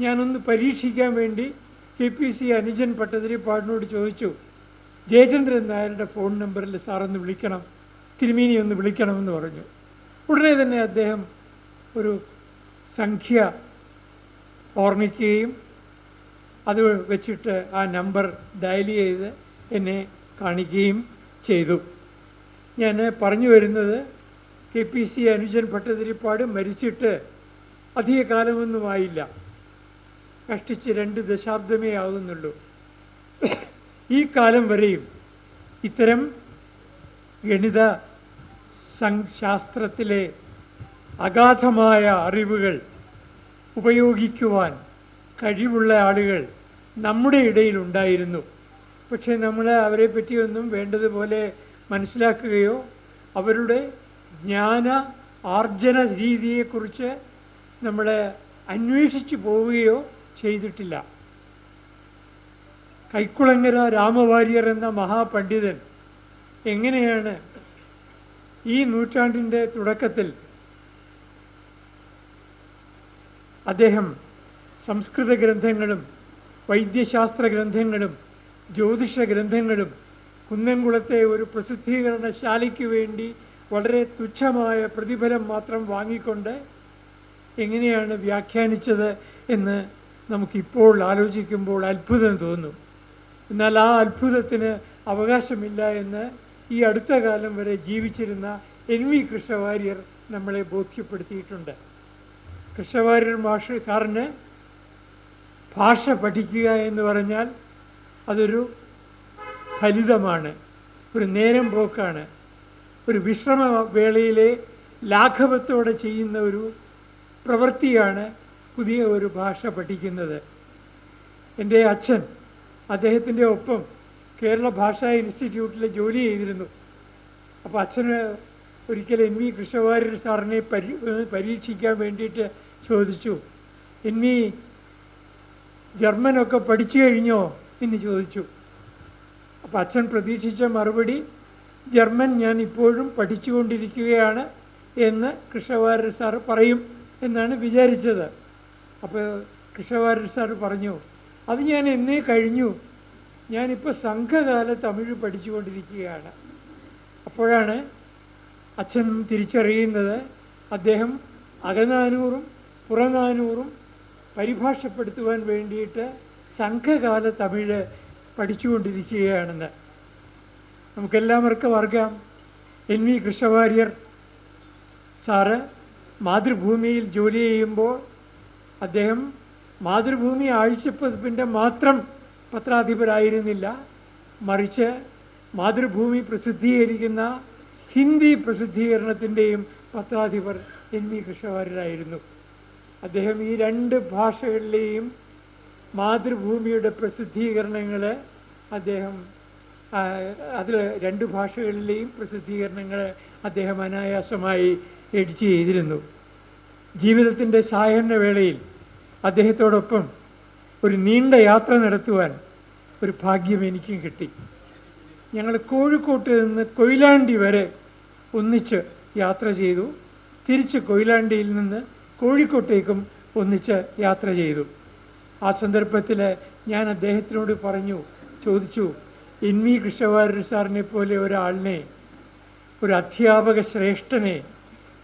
ഞാനൊന്ന് പരീക്ഷിക്കാൻ വേണ്ടി KPC അനുജൻ പട്ടതിരിപ്പാടിനോട് ചോദിച്ചു, ജയചന്ദ്രൻ നായരുടെ ഫോൺ നമ്പറിൽ സാറൊന്ന് വിളിക്കണം, തിരുമേനി ഒന്ന് വിളിക്കണമെന്ന് പറഞ്ഞു. ഉടനെ തന്നെ അദ്ദേഹം ഒരു സംഖ്യ ഓർമ്മിക്കുകയും അത് വെച്ചിട്ട് ആ നമ്പർ ഡയൽ ചെയ്ത് എന്നെ കാണിക്കുകയും ചെയ്തു. ഞാൻ പറഞ്ഞു വരുന്നത് KPC അനുജൻ ഭട്ടതിരിപ്പാട് മരിച്ചിട്ട് അധിക കാലമൊന്നുമായില്ല, കഷ്ടിച്ച് 2 ദശാബ്ദമേ ആകുന്നുള്ളൂ. ഈ കാലം വരെയും ഇത്തരം ഗണിത ശാസ്ത്രത്തിലെ അഗാധമായ അറിവുകൾ ഉപയോഗിക്കുവാൻ കഴിവുള്ള ആളുകൾ നമ്മുടെ ഇടയിലുണ്ടായിരുന്നു. പക്ഷേ നമ്മൾ അവരെ പറ്റിയൊന്നും വേണ്ടതുപോലെ മനസ്സിലാക്കുകയോ അവരുടെ ജ്ഞാന ആർജന രീതിയെക്കുറിച്ച് നമ്മൾ അന്വേഷിച്ചു പോവുകയോ ചെയ്തിട്ടില്ല. കൈക്കുളങ്ങര രാമവാര്യർ എന്ന മഹാപണ്ഡിതൻ എങ്ങനെയാണ് ഈ നൂറ്റാണ്ടിൻ്റെ തുടക്കത്തിൽ അദ്ദേഹം സംസ്കൃത ഗ്രന്ഥങ്ങളും വൈദ്യശാസ്ത്ര ഗ്രന്ഥങ്ങളും ജ്യോതിഷ ഗ്രന്ഥങ്ങളും കുന്നംകുളത്തെ ഒരു പ്രസിദ്ധീകരണശാലയ്ക്ക് വേണ്ടി വളരെ തുച്ഛമായ പ്രതിഫലം മാത്രം വാങ്ങിക്കൊണ്ട് എങ്ങനെയാണ് വ്യാഖ്യാനിച്ചത് എന്ന് നമുക്കിപ്പോൾ ആലോചിക്കുമ്പോൾ അത്ഭുതം തോന്നും. എന്നാൽ ആ അത്ഭുതത്തിന് അവകാശമില്ല എന്ന് ഈ അടുത്ത കാലം വരെ ജീവിച്ചിരുന്ന NV കൃഷ്ണവാര്യർ നമ്മളെ ബോധ്യപ്പെടുത്തിയിട്ടുണ്ട്. കൃഷ്ണവാര്യർ മാഷ് സാറിന് ഭാഷ പഠിക്കുക എന്ന് പറഞ്ഞാൽ അതൊരു ഫലിതമാണ്, ഒരു നേരം പോക്കാണ്, ഒരു വിശ്രമ വേളയിലെ ലാഘവത്തോടെ ചെയ്യുന്ന ഒരു പ്രവൃത്തിയാണ് പുതിയ ഒരു ഭാഷ പഠിക്കുന്നത്. എൻ്റെ അച്ഛൻ അദ്ദേഹത്തിൻ്റെ ഒപ്പം കേരള ഭാഷാ ഇൻസ്റ്റിറ്റ്യൂട്ടിൽ ജോലി ചെയ്തിരുന്നു. അപ്പോൾ അച്ഛന് ഒരിക്കൽ NV കൃഷ്ണവാര്യർ സാറിനെ പരീക്ഷിക്കാൻ വേണ്ടിയിട്ട് ചോദിച്ചു, NV ജർമ്മനൊക്കെ പഠിച്ചു കഴിഞ്ഞോ എന്ന് ചോദിച്ചു. അപ്പോൾ അച്ഛൻ പ്രതീക്ഷിച്ച മറുപടി, ജർമ്മൻ ഞാൻ ഇപ്പോഴും പഠിച്ചുകൊണ്ടിരിക്കുകയാണ് എന്ന് കൃഷ്ണവാര്യർ സാർ പറയും എന്നാണ് വിചാരിച്ചത്. അപ്പോൾ കൃഷ്ണവാര്യർ സാർ പറഞ്ഞു, അത് ഞാൻ എന്നേ കഴിഞ്ഞു, ഞാനിപ്പോൾ സംഘകാല തമിഴ് പഠിച്ചുകൊണ്ടിരിക്കുകയാണ്. അപ്പോഴാണ് അച്ഛൻ തിരിച്ചറിയുന്നത് അദ്ദേഹം അകനാനൂറും പുറനാനൂറും പരിഭാഷപ്പെടുത്തുവാൻ വേണ്ടിയിട്ട് സംഘകാല തമിഴ് പഠിച്ചുകൊണ്ടിരിക്കുകയാണെന്ന്. നമുക്കെല്ലാവർക്കും അറിയാം, NV കൃഷ്ണവാര്യർ സാറ് മാതൃഭൂമിയിൽ ജോലി ചെയ്യുമ്പോൾ അദ്ദേഹം മാതൃഭൂമി ആഴ്ചപ്പതിപ്പിൻ്റെ മാത്രം പത്രാധിപരായിരുന്നില്ല, മറിച്ച് മാതൃഭൂമി പ്രസിദ്ധീകരിക്കുന്ന ഹിന്ദി പ്രസിദ്ധീകരണത്തിൻ്റെയും പത്രാധിപർ NV കൃഷ്ണവാര്യരായിരുന്നു. അദ്ദേഹം ഈ 2 ഭാഷകളിലെയും മാതൃഭൂമിയുടെ പ്രസിദ്ധീകരണങ്ങൾ അദ്ദേഹം അതിൽ 2 ഭാഷകളിലെയും പ്രസിദ്ധീകരണങ്ങൾ അദ്ദേഹം അനായാസമായി എഡിറ്റ് ചെയ്തിരുന്നു. ജീവിതത്തിൻ്റെ സായാഹ്ന വേളയിൽ അദ്ദേഹത്തോടൊപ്പം ഒരു നീണ്ട യാത്ര നടത്തുവാൻ ഒരു ഭാഗ്യം എനിക്കും കിട്ടി. ഞങ്ങൾ കോഴിക്കോട്ട് നിന്ന് കൊയിലാണ്ടി വരെ ഒന്നിച്ച് യാത്ര ചെയ്തു. തിരിച്ച് കൊയിലാണ്ടിയിൽ നിന്ന് കോഴിക്കോട്ടേക്കും ഒന്നിച്ച് യാത്ര ചെയ്തു. ആ സന്ദർഭത്തിൽ ഞാൻ അദ്ദേഹത്തിനോട് ചോദിച്ചു, NV കൃഷ്ണവാര്യർ സാറിനെ പോലെ ഒരാളിനെ, ഒരു അധ്യാപക ശ്രേഷ്ഠനെ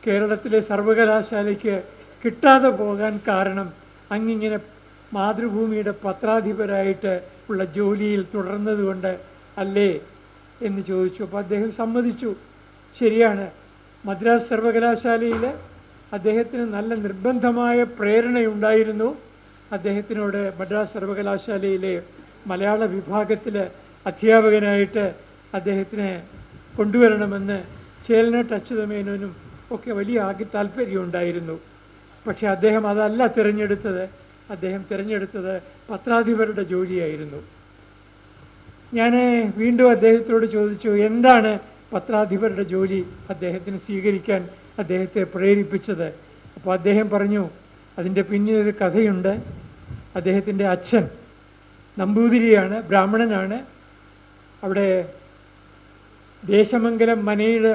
കേരളത്തിലെ സർവകലാശാലയ്ക്ക് കിട്ടാതെ പോകാൻ കാരണം അങ്ങിങ്ങനെ മാതൃഭൂമിയുടെ പത്രാധിപരായിട്ട് ഉള്ള ജോലിയിൽ തുടർന്നതുകൊണ്ട് അല്ലേ എന്ന് ചോദിച്ചു. അപ്പോൾ അദ്ദേഹം സമ്മതിച്ചു, ശരിയാണ്, മദ്രാസ് സർവകലാശാലയിൽ അദ്ദേഹത്തിന് നല്ല നിർബന്ധമായ പ്രേരണയുണ്ടായിരുന്നു. അദ്ദേഹത്തിനോട് മദ്രാസ് സർവകലാശാലയിലെ മലയാള വിഭാഗത്തിൽ അധ്യാപകനായിട്ട് അദ്ദേഹത്തിനെ കൊണ്ടുവരണമെന്ന് ചേലനട്ട് അച്യുതമേനോനും ഒക്കെ വലിയ താല്പര്യമുണ്ടായിരുന്നു. പക്ഷേ അദ്ദേഹം അതല്ല തിരഞ്ഞെടുത്തത്. അദ്ദേഹം തിരഞ്ഞെടുത്തത് പത്രാധിപരുടെ ജോലിയായിരുന്നു. ഞാൻ വീണ്ടും അദ്ദേഹത്തോട് ചോദിച്ചു, എന്താണ് പത്രാധിപരുടെ ജോലി അദ്ദേഹത്തിന് സ്വീകരിക്കാൻ അദ്ദേഹത്തെ പ്രേരിപ്പിച്ചത്? അപ്പോൾ അദ്ദേഹം പറഞ്ഞു, അതിൻ്റെ പിന്നിലൊരു കഥയുണ്ട്. അദ്ദേഹത്തിൻ്റെ അച്ഛൻ നമ്പൂതിരിയാണ്, ബ്രാഹ്മണനാണ്. അവിടെ ദേശമംഗലം മനയുടെ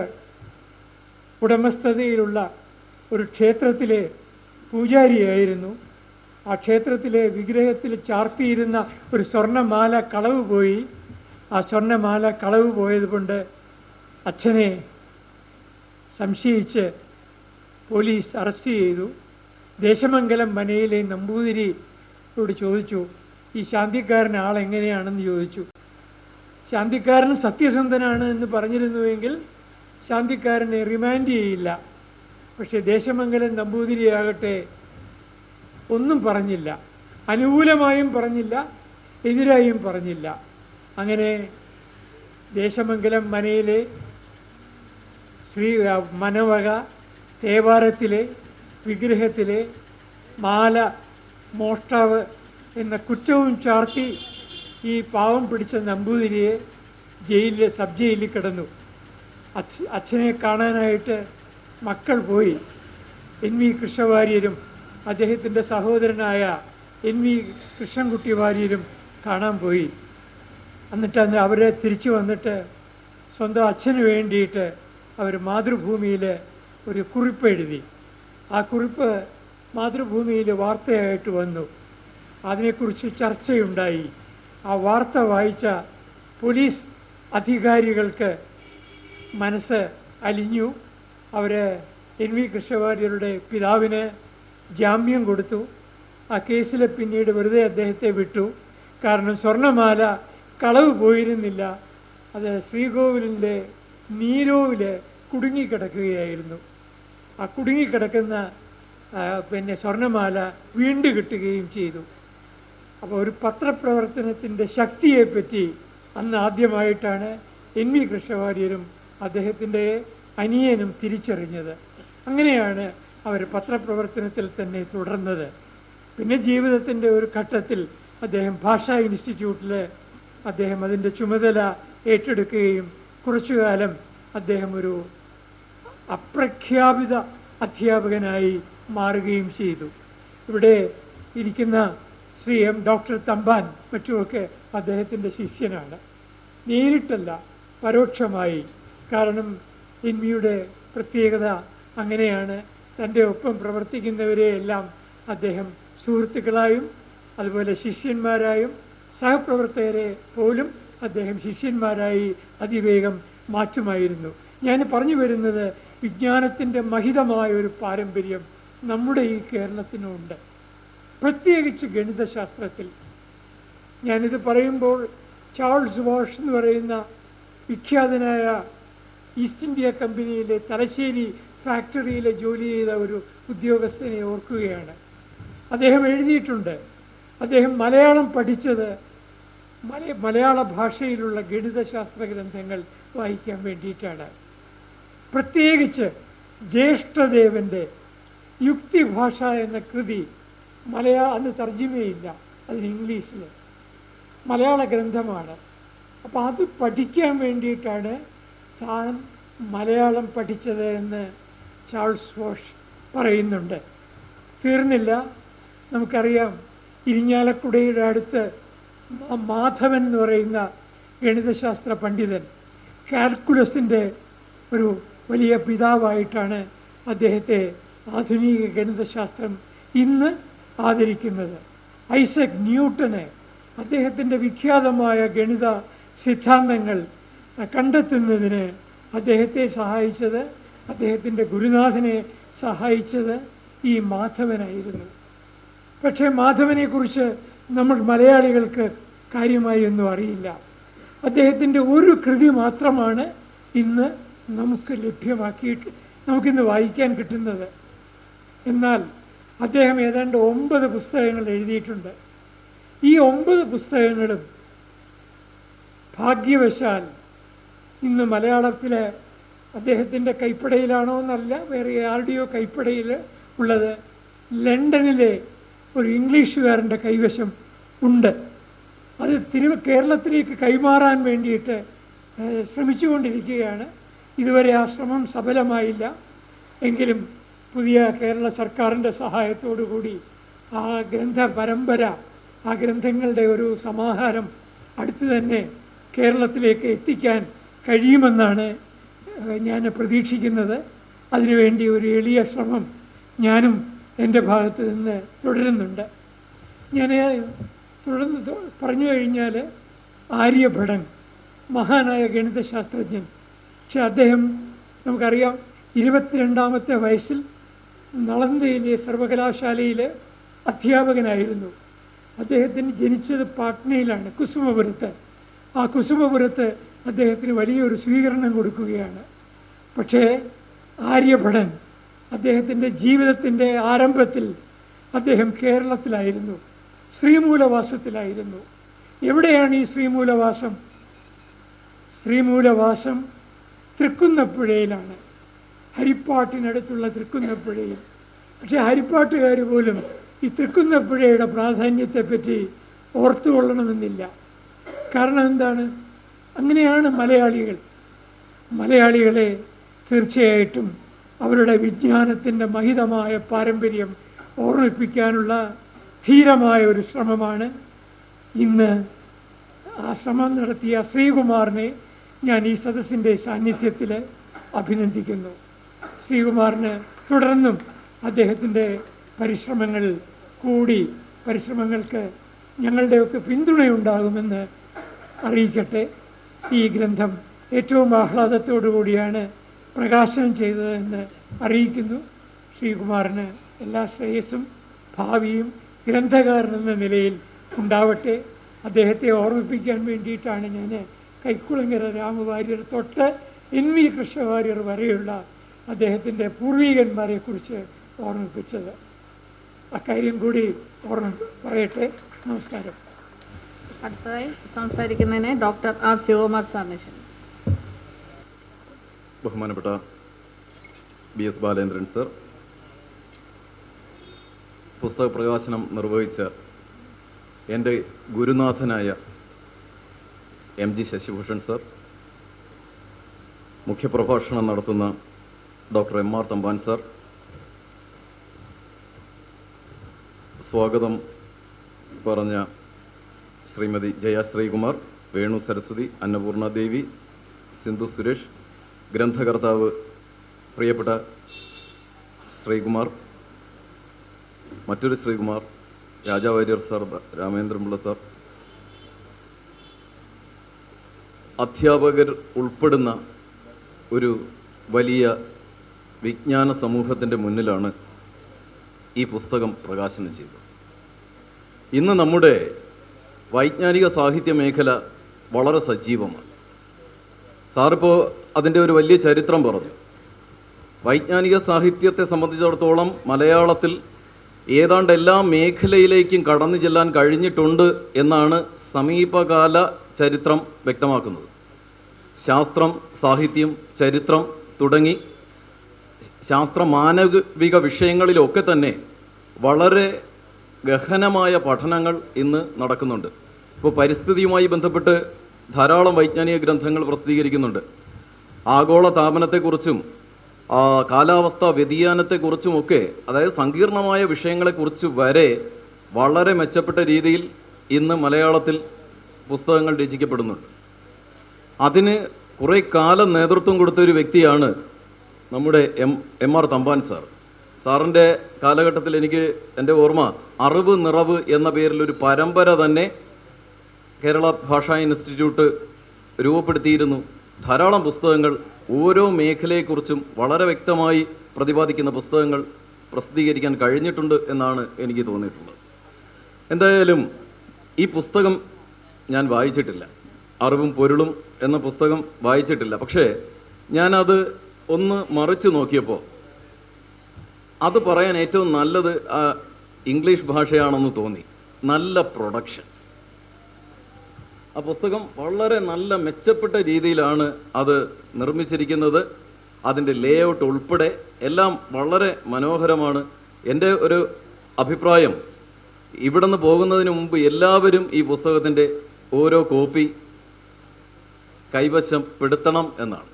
ഉടമസ്ഥതയിലുള്ള ഒരു ക്ഷേത്രത്തിലെ പൂജാരിയായിരുന്നു. ആ ക്ഷേത്രത്തിലെ വിഗ്രഹത്തിൽ ചാർത്തിയിരുന്ന ഒരു സ്വർണ്ണമാല കളവ് പോയി. ആ സ്വർണ്ണമാല കളവ് പോയതുകൊണ്ട് അച്ഛനെ സംശയിച്ച് പോലീസ് അറസ്റ്റ് ചെയ്തു. ദേശമംഗലം മനയിലെ നമ്പൂതിരിയോട് ചോദിച്ചു, ഈ ശാന്തിക്കാരൻ ആളെങ്ങനെയാണെന്ന് ചോദിച്ചു. ശാന്തിക്കാരൻ സത്യസന്ധനാണ് എന്ന് പറഞ്ഞിരുന്നുവെങ്കിൽ ശാന്തിക്കാരനെ റിമാൻഡ് ചെയ്യില്ല. പക്ഷേ ദേശമംഗലം നമ്പൂതിരിയാകട്ടെ ഒന്നും പറഞ്ഞില്ല, അനുകൂലമായും പറഞ്ഞില്ല, എതിരായും പറഞ്ഞില്ല. അങ്ങനെ ദേശമംഗലം മനയിലെ മനവക തേവാരത്തിലെ വിഗ്രഹത്തിലെ മാല മോഷ്ടാവ് എന്ന കുറ്റവും ചാർത്തി ഈ പാവം പിടിച്ച നമ്പൂതിരിയെ സബ് ജയിലിൽ കിടന്നു. അച്ഛനെ കാണാനായിട്ട് മക്കൾ പോയി. എൻ വി കൃഷ്ണവാര്യരും അദ്ദേഹത്തിൻ്റെ സഹോദരനായ എൻ വി കൃഷ്ണൻകുട്ടി വാര്യരും കാണാൻ പോയി. എന്നിട്ട് അവരെ തിരിച്ചു വന്നിട്ട് സ്വന്തം അച്ഛന് വേണ്ടിയിട്ട് അവർ മാതൃഭൂമിയിൽ ഒരു കുറിപ്പ് എഴുതി. ആ കുറിപ്പ് മാതൃഭൂമിയിൽ വാർത്തയായിട്ട് വന്നു. അതിനെക്കുറിച്ച് ചർച്ചയുണ്ടായി. ആ വാർത്ത വായിച്ച പോലീസ് അധികാരികൾക്ക് മനസ്സ് അലിഞ്ഞു. അവർ എൻ വി കൃഷ്ണവാര്യരുടെ പിതാവിന് ജാമ്യം കൊടുത്തു. ആ കേസിൽ പിന്നീട് വെറുതെ അദ്ദേഹത്തെ വിട്ടു. കാരണം സ്വർണ്ണമാല കളവ് പോയിരുന്നില്ല, അത് ശ്രീകോവിലിൻ്റെ നീരോവിൽ കുടുങ്ങിക്കിടക്കുകയായിരുന്നു. ആ കുടുങ്ങിക്കിടക്കുന്ന സ്വർണ്ണമാല വീണ്ടും കിട്ടുകയും ചെയ്തു. അപ്പോൾ ഒരു പത്രപ്രവർത്തനത്തിൻ്റെ ശക്തിയെപ്പറ്റി അന്ന് ആദ്യമായിട്ടാണ് എൻ വി കൃഷ്ണവാര്യരും അദ്ദേഹത്തിൻ്റെ അനിയനും തിരിച്ചറിഞ്ഞത്. അങ്ങനെയാണ് അവർ പത്രപ്രവർത്തനത്തിൽ തന്നെ തുടർന്നത്. പിന്നെ ജീവിതത്തിൻ്റെ ഒരു ഘട്ടത്തിൽ അദ്ദേഹം ഭാഷാ ഇൻസ്റ്റിറ്റ്യൂട്ടിൽ അദ്ദേഹം അതിൻ്റെ ചുമതല ഏറ്റെടുക്കുകയും കുറച്ചുകാലം അദ്ദേഹം ഒരു അപ്രഖ്യാപിത അധ്യാപകനായി മാറുകയും ചെയ്തു. ഇവിടെ ഇരിക്കുന്ന ശ്രീ ഡോക്ടർ തമ്പാൻ മറ്റുമൊക്കെ അദ്ദേഹത്തിൻ്റെ ശിഷ്യനാണ്. നേരിട്ടല്ല, പരോക്ഷമായി. കാരണം എൻ വിയുടെ പ്രത്യേകത അങ്ങനെയാണ്. തൻ്റെ ഒപ്പം പ്രവർത്തിക്കുന്നവരെയെല്ലാം അദ്ദേഹം സുഹൃത്തുക്കളായും അതുപോലെ ശിഷ്യന്മാരായും സഹപ്രവർത്തകരെ പോലും അദ്ദേഹം ശിഷ്യന്മാരായി അതിവേഗം മാറ്റുമായിരുന്നു. ഞാൻ പറഞ്ഞു വരുന്നത്, വിജ്ഞാനത്തിൻ്റെ മഹിതമായ ഒരു പാരമ്പര്യം നമ്മുടെ ഈ കേരളത്തിനുണ്ട്, പ്രത്യേകിച്ച് ഗണിതശാസ്ത്രത്തിൽ. ഞാനിത് പറയുമ്പോൾ ചാൾസ് വാഷ് എന്ന് പറയുന്ന വിഖ്യാതനായ ഈസ്റ്റ് ഇന്ത്യ കമ്പനിയിലെ തലശ്ശേരി ഫാക്ടറിയിൽ ജോലി ചെയ്ത ഒരു ഉദ്യോഗസ്ഥനെ ഓർക്കുകയാണ്. അദ്ദേഹം എഴുതിയിട്ടുണ്ട്, അദ്ദേഹം മലയാളം പഠിച്ചത് മലയാള ഭാഷയിലുള്ള ഗണിതശാസ്ത്ര ഗ്രന്ഥങ്ങൾ വായിക്കാൻ വേണ്ടിയിട്ടാണ്. പ്രത്യേകിച്ച് ജ്യേഷ്ഠദേവൻ്റെ യുക്തിഭാഷ എന്ന കൃതി അന്ന് തർജ്ജിമയില്ല, അതിന് ഇംഗ്ലീഷിൽ, മലയാള ഗ്രന്ഥമാണ്. അപ്പോൾ അത് പഠിക്കാൻ വേണ്ടിയിട്ടാണ് താൻ മലയാളം പഠിച്ചത് എന്ന് ചാൾസ് വാഷ് പറയുന്നുണ്ട്. തീർന്നില്ല, നമുക്കറിയാം ഇരിഞ്ഞാലക്കുടയുടെ അടുത്ത് മാധവൻ എന്ന് പറയുന്ന ഗണിതശാസ്ത്ര പണ്ഡിതൻ കാൽക്കുലസിൻ്റെ ഒരു വലിയ പിതാവായിട്ടാണ് അദ്ദേഹത്തെ ആധുനിക ഗണിതശാസ്ത്രം ഇന്ന് ആദരിക്കുന്നത്. ഐസക് ന്യൂട്ടന് അദ്ദേഹത്തിൻ്റെ വിഖ്യാതമായ ഗണിത സിദ്ധാന്തങ്ങൾ കണ്ടെത്തുന്നതിന് അദ്ദേഹത്തെ സഹായിച്ചത്, അദ്ദേഹത്തിൻ്റെ ഗുരുനാഥനെ സഹായിച്ചത് ഈ മാധവനായിരുന്നു. പക്ഷേ മാധവനെക്കുറിച്ച് നമ്മൾ മലയാളികൾക്ക് കാര്യമായി ഒന്നും അറിയില്ല. അദ്ദേഹത്തിൻ്റെ ഒരു കൃതി മാത്രമാണ് ഇന്ന് നമുക്ക് നമുക്കിന്ന് വായിക്കാൻ കിട്ടുന്നത്. എന്നാൽ അദ്ദേഹം ഏതാണ്ട് 9 പുസ്തകങ്ങൾ എഴുതിയിട്ടുണ്ട്. ഈ 9 പുസ്തകങ്ങളും ഭാഗ്യവശാൽ ഇന്ന് മലയാളത്തിലെ അദ്ദേഹത്തിൻ്റെ കൈപ്പടയിലാണോ എന്നല്ല, വേറെ ആരുടെയോ കൈപ്പടയിൽ ഉള്ളത്, ലണ്ടനിലെ ഒരു ഇംഗ്ലീഷുകാരൻ്റെ കൈവശം ഉണ്ട്. അത് കേരളത്തിലേക്ക് കൈമാറാൻ വേണ്ടിയിട്ട് ശ്രമിച്ചുകൊണ്ടിരിക്കുകയാണ്. ഇതുവരെ ആ ശ്രമം സഫലമായില്ല. എങ്കിലും പുതിയ കേരള സർക്കാരിൻ്റെ സഹായത്തോടു കൂടി ആ ഗ്രന്ഥ പരമ്പര, ആ ഗ്രന്ഥങ്ങളുടെ ഒരു സമാഹാരം അടുത്ത് തന്നെ കേരളത്തിലേക്ക് എത്തിക്കാൻ കഴിയുമെന്നാണ് ഞാൻ പ്രതീക്ഷിക്കുന്നത്. അതിനുവേണ്ടി ഒരു എളിയ ശ്രമം ഞാനും എൻ്റെ ഭാഗത്ത് നിന്ന് തുടരുന്നുണ്ട്. ഞാൻ തുടർന്ന് പറഞ്ഞു കഴിഞ്ഞാൽ ആര്യഭടൻ മഹാനായ ഗണിതശാസ്ത്രജ്ഞൻ. പക്ഷെ അദ്ദേഹം നമുക്കറിയാം 22ാമത്തെ വയസ്സിൽ നളന്ദയിലെ സർവകലാശാലയിലെ അധ്യാപകനായിരുന്നു. അദ്ദേഹത്തിന് ജനിച്ചത് പാട്നയിലാണ്, കുസുമപുരത്ത്. ആ കുസുമപുരത്ത് അദ്ദേഹത്തിന് വലിയൊരു സ്വീകരണം കൊടുക്കുകയാണ്. പക്ഷേ ആര്യഭടൻ അദ്ദേഹത്തിൻ്റെ ജീവിതത്തിൻ്റെ ആരംഭത്തിൽ അദ്ദേഹം കേരളത്തിലായിരുന്നു, ശ്രീമൂലവാസത്തിലായിരുന്നു. എവിടെയാണ് ഈ ശ്രീമൂലവാസം? ശ്രീമൂലവാസം തൃക്കുന്നപ്പുഴയിലാണ്, ഹരിപ്പാട്ടിനടുത്തുള്ള തൃക്കുന്നപ്പുഴയിൽ. പക്ഷേ ഹരിപ്പാട്ടുകാർ പോലും ഈ തൃക്കുന്നപ്പുഴയുടെ പ്രാധാന്യത്തെപ്പറ്റി ഓർത്തുകൊള്ളണമെന്നില്ല. കാരണം എന്താണ്? അങ്ങനെയാണ് മലയാളികളെ തീർച്ചയായിട്ടും അവരുടെ വിജ്ഞാനത്തിൻ്റെ മഹിതമായ പാരമ്പര്യം ഓർമ്മിപ്പിക്കാനുള്ള ധീരമായ ഒരു ശ്രമമാണ് ഇന്ന്. ആ ശ്രമം നടത്തിയ ശ്രീകുമാറിനെ ഞാൻ ഈ സദസ്സിൻ്റെ സാന്നിധ്യത്തിൽ അഭിനന്ദിക്കുന്നു. ശ്രീകുമാറിന് തുടർന്നും അദ്ദേഹത്തിൻ്റെ പരിശ്രമങ്ങൾക്ക് ഞങ്ങളുടെയൊക്കെ പിന്തുണയുണ്ടാകുമെന്ന് അറിയിക്കട്ടെ. ഈ ഗ്രന്ഥം ഏറ്റവും ആഹ്ലാദത്തോടു കൂടിയാണ് പ്രകാശനം ചെയ്തതെന്ന് അറിയിക്കുന്നു. ശ്രീകുമാറിന് എല്ലാ ശ്രേയസ്സും ഭാവിയും ഗ്രന്ഥകാരൻ എന്ന നിലയിൽ ഉണ്ടാവട്ടെ. അദ്ദേഹത്തെ ഓർമ്മിപ്പിക്കാൻ വേണ്ടിയിട്ടാണ് ഞാൻ കൈക്കുളങ്ങര രാമവാര്യർ തൊട്ട് NV കൃഷ്ണവാര്യർ വരെയുള്ള അദ്ദേഹത്തിൻ്റെ പൂർവികന്മാരെക്കുറിച്ച് ഓർമ്മിപ്പിച്ചത്. അക്കാര്യം കൂടി പറയട്ടെ. നമസ്കാരം. അടുത്തതായി സംസാരിക്കുന്നതിന് ഡോക്ടർ R. ശിവകുമാർ സാറിനെ ക്ഷണിക്കുന്നു. ബഹുമാനപ്പെട്ട BS ബാലേന്ദ്രൻ സർ, പുസ്തക പ്രകാശനം നിർവഹിച്ച എൻ്റെ ഗുരുനാഥനായ MG ശശിഭൂഷൺ സർ, മുഖ്യപ്രഭാഷണം നടത്തുന്ന ഡോക്ടർ MR തമ്പാൻ സർ, സ്വാഗതം പറഞ്ഞ ശ്രീമതി ജയ ശ്രീകുമാർ, വേണു സരസ്വതി, അന്നപൂർണ ദേവി, സിന്ധു സുരേഷ്, ഗ്രന്ഥകർത്താവ് പ്രിയപ്പെട്ട ശ്രീകുമാർ, മറ്റൊരു ശ്രീകുമാർ, രാജാവാര്യർ സാർ, രാമേന്ദ്രൻപിള്ള സാർ, അധ്യാപകർ ഉൾപ്പെടുന്ന ഒരു വലിയ വിജ്ഞാന സമൂഹത്തിൻ്റെ മുന്നിലാണ് ഈ പുസ്തകം പ്രകാശനം ചെയ്തത്. ഇന്ന് നമ്മുടെ വൈജ്ഞാനിക സാഹിത്യ മേഖല വളരെ സജീവമാണ്. സാറിപ്പോൾ അതിൻ്റെ ഒരു വലിയ ചരിത്രം പറഞ്ഞു. വൈജ്ഞാനിക സാഹിത്യത്തെ സംബന്ധിച്ചിടത്തോളം മലയാളത്തിൽ ഏതാണ്ട് എല്ലാ മേഖലയിലേക്കും കടന്നു ചെല്ലാൻ കഴിഞ്ഞിട്ടുണ്ട് എന്നാണ് സമീപകാല ചരിത്രം വ്യക്തമാക്കുന്നത്. ശാസ്ത്രം, സാഹിത്യം, ചരിത്രം തുടങ്ങി ശാസ്ത്ര മാനവിക വിഷയങ്ങളിലൊക്കെ തന്നെ വളരെ ഗഹനമായ പഠനങ്ങൾ ഇന്ന് നടക്കുന്നുണ്ട്. ഇപ്പോൾ പരിസ്ഥിതിയുമായി ബന്ധപ്പെട്ട് ധാരാളം വൈജ്ഞാനിക ഗ്രന്ഥങ്ങൾ പ്രസിദ്ധീകരിക്കുന്നുണ്ട്. ആഗോള താപനത്തെക്കുറിച്ചും കാലാവസ്ഥാ വ്യതിയാനത്തെക്കുറിച്ചുമൊക്കെ, അതായത് സങ്കീർണമായ വിഷയങ്ങളെക്കുറിച്ച് വരെ വളരെ മെച്ചപ്പെട്ട രീതിയിൽ ഇന്ന് മലയാളത്തിൽ പുസ്തകങ്ങൾ രചിക്കപ്പെടുന്നുണ്ട്. അതിന് കുറേ കാലം നേതൃത്വം കൊടുത്തൊരു വ്യക്തിയാണ് നമ്മുടെ MR തമ്പാൻ സാർ. സാറിൻ്റെ കാലഘട്ടത്തിൽ എനിക്ക് എൻ്റെ ഓർമ്മ അറിവ് നിറവ് എന്ന പേരിലൊരു പരമ്പര തന്നെ കേരള ഭാഷാ ഇൻസ്റ്റിറ്റ്യൂട്ട് രൂപപ്പെടുത്തിയിരുന്നു. ധാരാളം പുസ്തകങ്ങൾ ഓരോ മേഖലയെക്കുറിച്ചും വളരെ വ്യക്തമായി പ്രതിപാദിക്കുന്ന പുസ്തകങ്ങൾ പ്രസിദ്ധീകരിക്കാൻ കഴിഞ്ഞിട്ടുണ്ട് എന്നാണ് എനിക്ക് തോന്നിയിട്ടുള്ളത്. എന്തായാലും ഈ പുസ്തകം ഞാൻ വായിച്ചിട്ടില്ല, അറിവും പൊരുളും എന്ന പുസ്തകം വായിച്ചിട്ടില്ല. പക്ഷേ ഞാനത് ഒന്ന് മറിച്ച് നോക്കിയപ്പോൾ അത് പറയാൻ ഏറ്റവും നല്ലത് ഇംഗ്ലീഷ് ഭാഷയാണെന്ന് തോന്നി. നല്ല പ്രൊഡക്ഷൻ. ആ പുസ്തകം വളരെ നല്ല മെച്ചപ്പെട്ട രീതിയിലാണ് അത് നിർമ്മിച്ചിരിക്കുന്നത്. അതിൻ്റെ ലേഔട്ട് ഉൾപ്പെടെ എല്ലാം വളരെ മനോഹരമാണ്. എൻ്റെ ഒരു അഭിപ്രായം, ഇവിടെ നിന്ന് പോകുന്നതിന് മുമ്പ് എല്ലാവരും ഈ പുസ്തകത്തിൻ്റെ ഓരോ കോപ്പി കൈവശപ്പെടുത്തണം എന്നാണ്.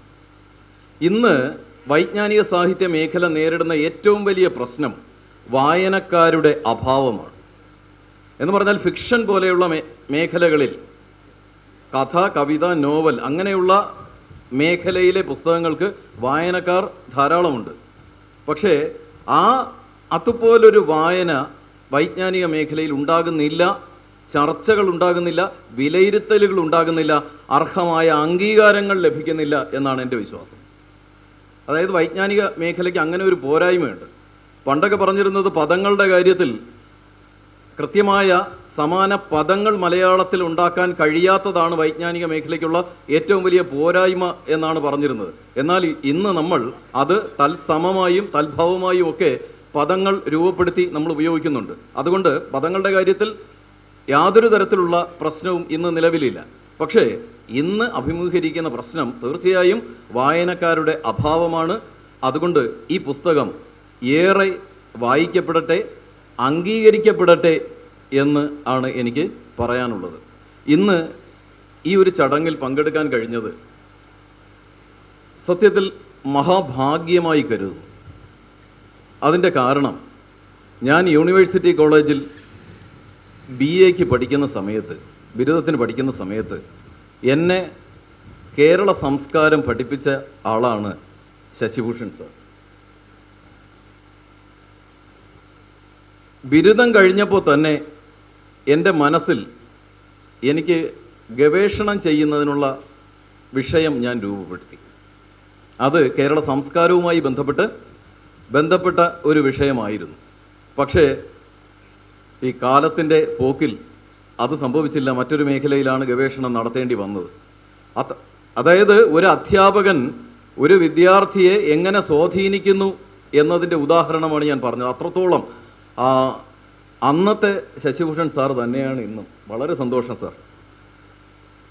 ഇന്ന് വൈജ്ഞാനിക സാഹിത്യ മേഖല നേരിടുന്ന ഏറ്റവും വലിയ പ്രശ്നം വായനക്കാരുടെ അഭാവമാണ്. എന്ന് പറഞ്ഞാൽ ഫിക്ഷൻ പോലെയുള്ള മേഖലകളിൽ കഥ, കവിത, നോവൽ അങ്ങനെയുള്ള മേഖലയിലെ പുസ്തകങ്ങൾക്ക് വായനക്കാർ ധാരാളമുണ്ട്. പക്ഷേ അതുപോലൊരു വായന വൈജ്ഞാനിക മേഖലയിൽ ഉണ്ടാകുന്നില്ല, ചർച്ചകൾ ഉണ്ടാകുന്നില്ല, വിലയിരുത്തലുകൾ ഉണ്ടാകുന്നില്ല, അർഹമായ അംഗീകാരങ്ങൾ ലഭിക്കുന്നില്ല എന്നാണ് എൻ്റെ വിശ്വാസം. അതായത് വൈജ്ഞാനിക മേഖലയ്ക്ക് അങ്ങനെ ഒരു പോരായ്മയുണ്ട്. പണ്ടൊക്കെ പറഞ്ഞിരുന്നത് പദങ്ങളുടെ കാര്യത്തിൽ കൃത്യമായ സമാന പദങ്ങൾ മലയാളത്തിൽ ഉണ്ടാക്കാൻ കഴിയാത്തതാണ് വൈജ്ഞാനിക മേഖലയ്ക്കുള്ള ഏറ്റവും വലിയ പോരായ്മ എന്നാണ് പറഞ്ഞിരുന്നത്. എന്നാൽ ഇന്ന് നമ്മൾ അത് തത്സമമായും തത്ഭവമായും ഒക്കെ പദങ്ങൾ രൂപപ്പെടുത്തി നമ്മൾ ഉപയോഗിക്കുന്നുണ്ട്. അതുകൊണ്ട് പദങ്ങളുടെ കാര്യത്തിൽ യാതൊരു തരത്തിലുള്ള പ്രശ്നവും ഇന്ന് നിലവിലില്ല. പക്ഷേ ഇന്ന് അഭിമുഖീകരിക്കുന്ന പ്രശ്നം തീർച്ചയായും വായനക്കാരുടെ അഭാവമാണ്. അതുകൊണ്ട് ഈ പുസ്തകം ഏറെ വായിക്കപ്പെടട്ടെ, അംഗീകരിക്കപ്പെടട്ടെ എന്ന് ആണ് എനിക്ക് പറയാനുള്ളത്. ഇന്ന് ഈ ഒരു ചടങ്ങിൽ പങ്കെടുക്കാൻ കഴിഞ്ഞത് സത്യത്തിൽ മഹാഭാഗ്യമായി കരുതുന്നു. അതിൻ്റെ കാരണം ഞാൻ യൂണിവേഴ്സിറ്റി കോളേജിൽ BA പഠിക്കുന്ന സമയത്ത്, ബിരുദത്തിന് പഠിക്കുന്ന സമയത്ത് എന്നെ കേരള സംസ്കാരം പഠിപ്പിച്ച ആളാണ് ശശിഭൂഷൺ സാർ. ബിരുദം കഴിഞ്ഞപ്പോൾ തന്നെ എൻ്റെ മനസ്സിൽ എനിക്ക് ഗവേഷണം ചെയ്യുന്നതിനുള്ള വിഷയം ഞാൻ രൂപപ്പെടുത്തി. അത് കേരള സംസ്കാരവുമായി ബന്ധപ്പെട്ട ഒരു വിഷയമായിരുന്നു. പക്ഷേ ഈ കാലത്തിൻ്റെ പോക്കിൽ അത് സംഭവിച്ചില്ല. മറ്റൊരു മേഖലയിലാണ് ഗവേഷണം നടത്തേണ്ടി വന്നത്. അതായത് ഒരു അധ്യാപകൻ ഒരു വിദ്യാർത്ഥിയെ എങ്ങനെ സ്വാധീനിക്കുന്നു എന്നതിൻ്റെ ഉദാഹരണമാണ് ഞാൻ പറഞ്ഞത്. അത്രത്തോളം അന്നത്തെ ശശിഭൂഷൺ സാർ തന്നെയാണ് ഇന്നും. വളരെ സന്തോഷം സാർ.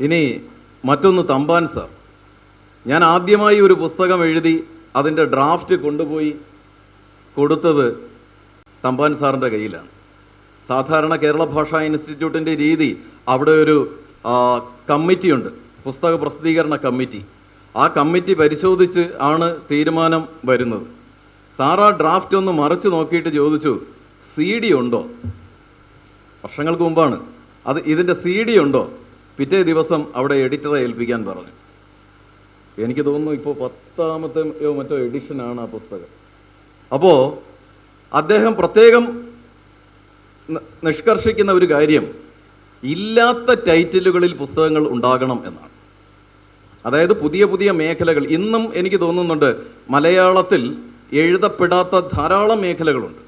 ഇനി മറ്റൊന്ന് തമ്പാൻ സാർ. ഞാൻ ആദ്യമായി ഒരു പുസ്തകം എഴുതി അതിൻ്റെ ഡ്രാഫ്റ്റ് കൊണ്ടുപോയി കൊടുത്തത് തമ്പാൻ സാറിൻ്റെ കയ്യിലാണ്. സാധാരണ കേരള ഭാഷാ ഇൻസ്റ്റിറ്റ്യൂട്ടിൻ്റെ രീതി, അവിടെ ഒരു കമ്മിറ്റിയുണ്ട്, പുസ്തക പ്രസിദ്ധീകരണ കമ്മിറ്റി. ആ കമ്മിറ്റി പരിശോധിച്ച് ആണ് തീരുമാനം വരുന്നത്. സാർ ആ ഡ്രാഫ്റ്റ് ഒന്ന് മറിച്ച് നോക്കിയിട്ട് ചോദിച്ചു, CD ഉണ്ടോ? വർഷങ്ങൾക്ക് മുമ്പാണ് ഇതിൻ്റെ CD ഉണ്ടോ? പിറ്റേ ദിവസം അവിടെ എഡിറ്ററെ ഏൽപ്പിക്കാൻ പറഞ്ഞു. എനിക്ക് തോന്നുന്നു ഇപ്പോൾ 10ാമത്തെയോ മറ്റോ എഡിഷനാണ് ആ പുസ്തകം. അപ്പോൾ അദ്ദേഹം പ്രത്യേകം നിഷ്കർഷിക്കുന്ന ഒരു കാര്യം, ഇല്ലാത്ത ടൈറ്റിലുകളിൽ പുസ്തകങ്ങൾ ഉണ്ടാകണം എന്നാണ്. അതായത് പുതിയ പുതിയ മേഖലകൾ ഇന്നും എനിക്ക് തോന്നുന്നുണ്ട് മലയാളത്തിൽ എഴുതപ്പെടാത്ത ധാരാളം മേഖലകളുണ്ട്.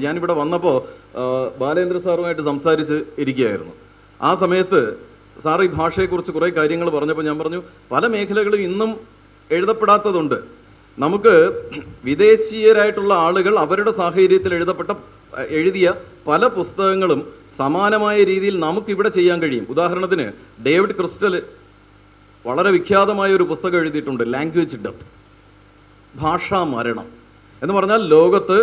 ഞാനിവിടെ വന്നപ്പോൾ ബാലേന്ദ്ര സാറുമായിട്ട് സംസാരിച്ച് ഇരിക്കുകയായിരുന്നു. ആ സമയത്ത് സാർ ഈ ഭാഷയെക്കുറിച്ച് കുറേ കാര്യങ്ങൾ പറഞ്ഞപ്പോൾ ഞാൻ പറഞ്ഞു, പല മേഖലകളും ഇന്നും എഴുതപ്പെടാത്തതുണ്ട്. നമുക്ക് വിദേശീയരായിട്ടുള്ള ആളുകൾ അവരുടെ സാഹചര്യത്തിൽ എഴുതിയ പല പുസ്തകങ്ങളും സമാനമായ രീതിയിൽ നമുക്കിവിടെ ചെയ്യാൻ കഴിയും. ഉദാഹരണത്തിന് ഡേവിഡ് ക്രിസ്റ്റൽ വളരെ വിഖ്യാതമായ ഒരു പുസ്തകം എഴുതിയിട്ടുണ്ട്, ലാംഗ്വേജ് ഡെത്ത്, ഭാഷാ മരണം എന്ന് പറഞ്ഞാൽ ലോകത്ത്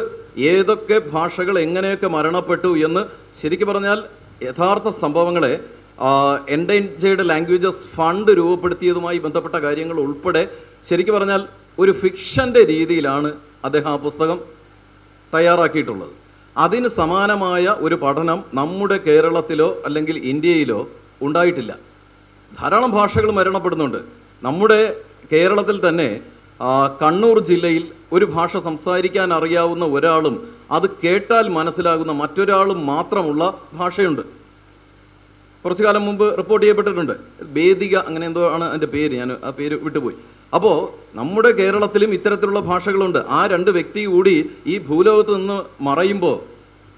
ഏതൊക്കെ ഭാഷകൾ എങ്ങനെയൊക്കെ മരണപ്പെട്ടു എന്ന് ശരിക്കും പറഞ്ഞാൽ യഥാർത്ഥ സംഭവങ്ങളെ എൻഡേഞ്ചേർഡ് ലാംഗ്വേജസ് ഫണ്ട് രൂപപ്പെടുത്തിയതുമായി ബന്ധപ്പെട്ട കാര്യങ്ങൾ ഉൾപ്പെടെ ശരിക്കും പറഞ്ഞാൽ ഒരു ഫിക്ഷൻ്റെ രീതിയിലാണ് അദ്ദേഹം ആ പുസ്തകം തയ്യാറാക്കിയിട്ടുള്ളത്. അതിന് സമാനമായ ഒരു പഠനം നമ്മുടെ കേരളത്തിലോ അല്ലെങ്കിൽ ഇന്ത്യയിലോ ഉണ്ടായിട്ടില്ല. ധാരാളം ഭാഷകൾ മരണപ്പെടുന്നുണ്ട്. നമ്മുടെ കേരളത്തിൽ തന്നെ കണ്ണൂർ ജില്ലയിൽ ഒരു ഭാഷ സംസാരിക്കാൻ അറിയാവുന്ന ഒരാളും അത് കേട്ടാൽ മനസ്സിലാകുന്ന മറ്റൊരാളും മാത്രമുള്ള ഭാഷയുണ്ട്. കുറച്ചു കാലം മുമ്പ് റിപ്പോർട്ട് ചെയ്യപ്പെട്ടിട്ടുണ്ട്. വേദിക അങ്ങനെ എന്തോ ആണ് അതിൻ്റെ പേര്, ഞാൻ ആ പേര് വിട്ടുപോയി. അപ്പോൾ നമ്മുടെ കേരളത്തിലും ഇത്തരത്തിലുള്ള ഭാഷകളുണ്ട്. ആ രണ്ട് വ്യക്തി കൂടി ഈ ഭൂലോകത്ത് നിന്ന് മറയുമ്പോൾ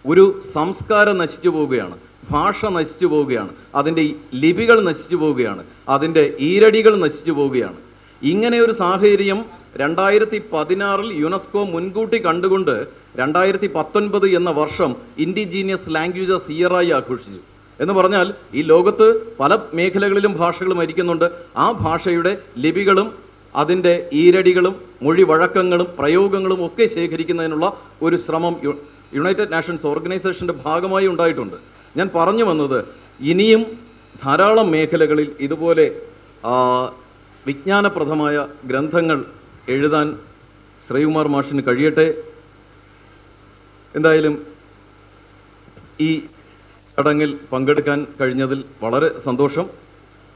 ഒരു സംസ്കാരം നശിച്ചു പോവുകയാണ്, ഭാഷ നശിച്ചു പോവുകയാണ്, അതിൻ്റെ ലിപികൾ നശിച്ചു പോവുകയാണ്, അതിൻ്റെ ഈരടികൾ നശിച്ചു പോവുകയാണ്. ഇങ്ങനെ ഒരു സാഹചര്യം 2016 യുനെസ്കോ മുൻകൂട്ടി കണ്ടുകൊണ്ട് 2019 എന്ന വർഷം ഇൻഡിജീനിയസ് ലാംഗ്വേജസ് ഇയറായി ആഘോഷിച്ചു. എന്ന് പറഞ്ഞാൽ ഈ ലോകത്ത് പല മേഖലകളിലും ഭാഷകൾ മരിക്കുന്നുണ്ട്. ആ ഭാഷയുടെ ലിപികളും അതിൻ്റെ ഈരടികളും മൊഴി വഴക്കങ്ങളും പ്രയോഗങ്ങളും ഒക്കെ ശേഖരിക്കുന്നതിനുള്ള ഒരു ശ്രമം യുണൈറ്റഡ് നേഷൻസ് ഓർഗനൈസേഷൻ്റെ ഭാഗമായി ഉണ്ടായിട്ടുണ്ട്. ഞാൻ പറഞ്ഞു വന്നത്, ഇനിയും ധാരാളം മേഖലകളിൽ ഇതുപോലെ വിജ്ഞാനപ്രദമായ ഗ്രന്ഥങ്ങൾ എഴുതാൻ ശ്രീകുമാർ മാഷിന് കഴിയട്ടെ. എന്തായാലും ഈ ചടങ്ങിൽ പങ്കെടുക്കാൻ കഴിഞ്ഞതിൽ വളരെ സന്തോഷം.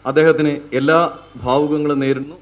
അദ്ദേഹത്തിന് എല്ലാ ഭാവുകങ്ങളും നേരുന്നു.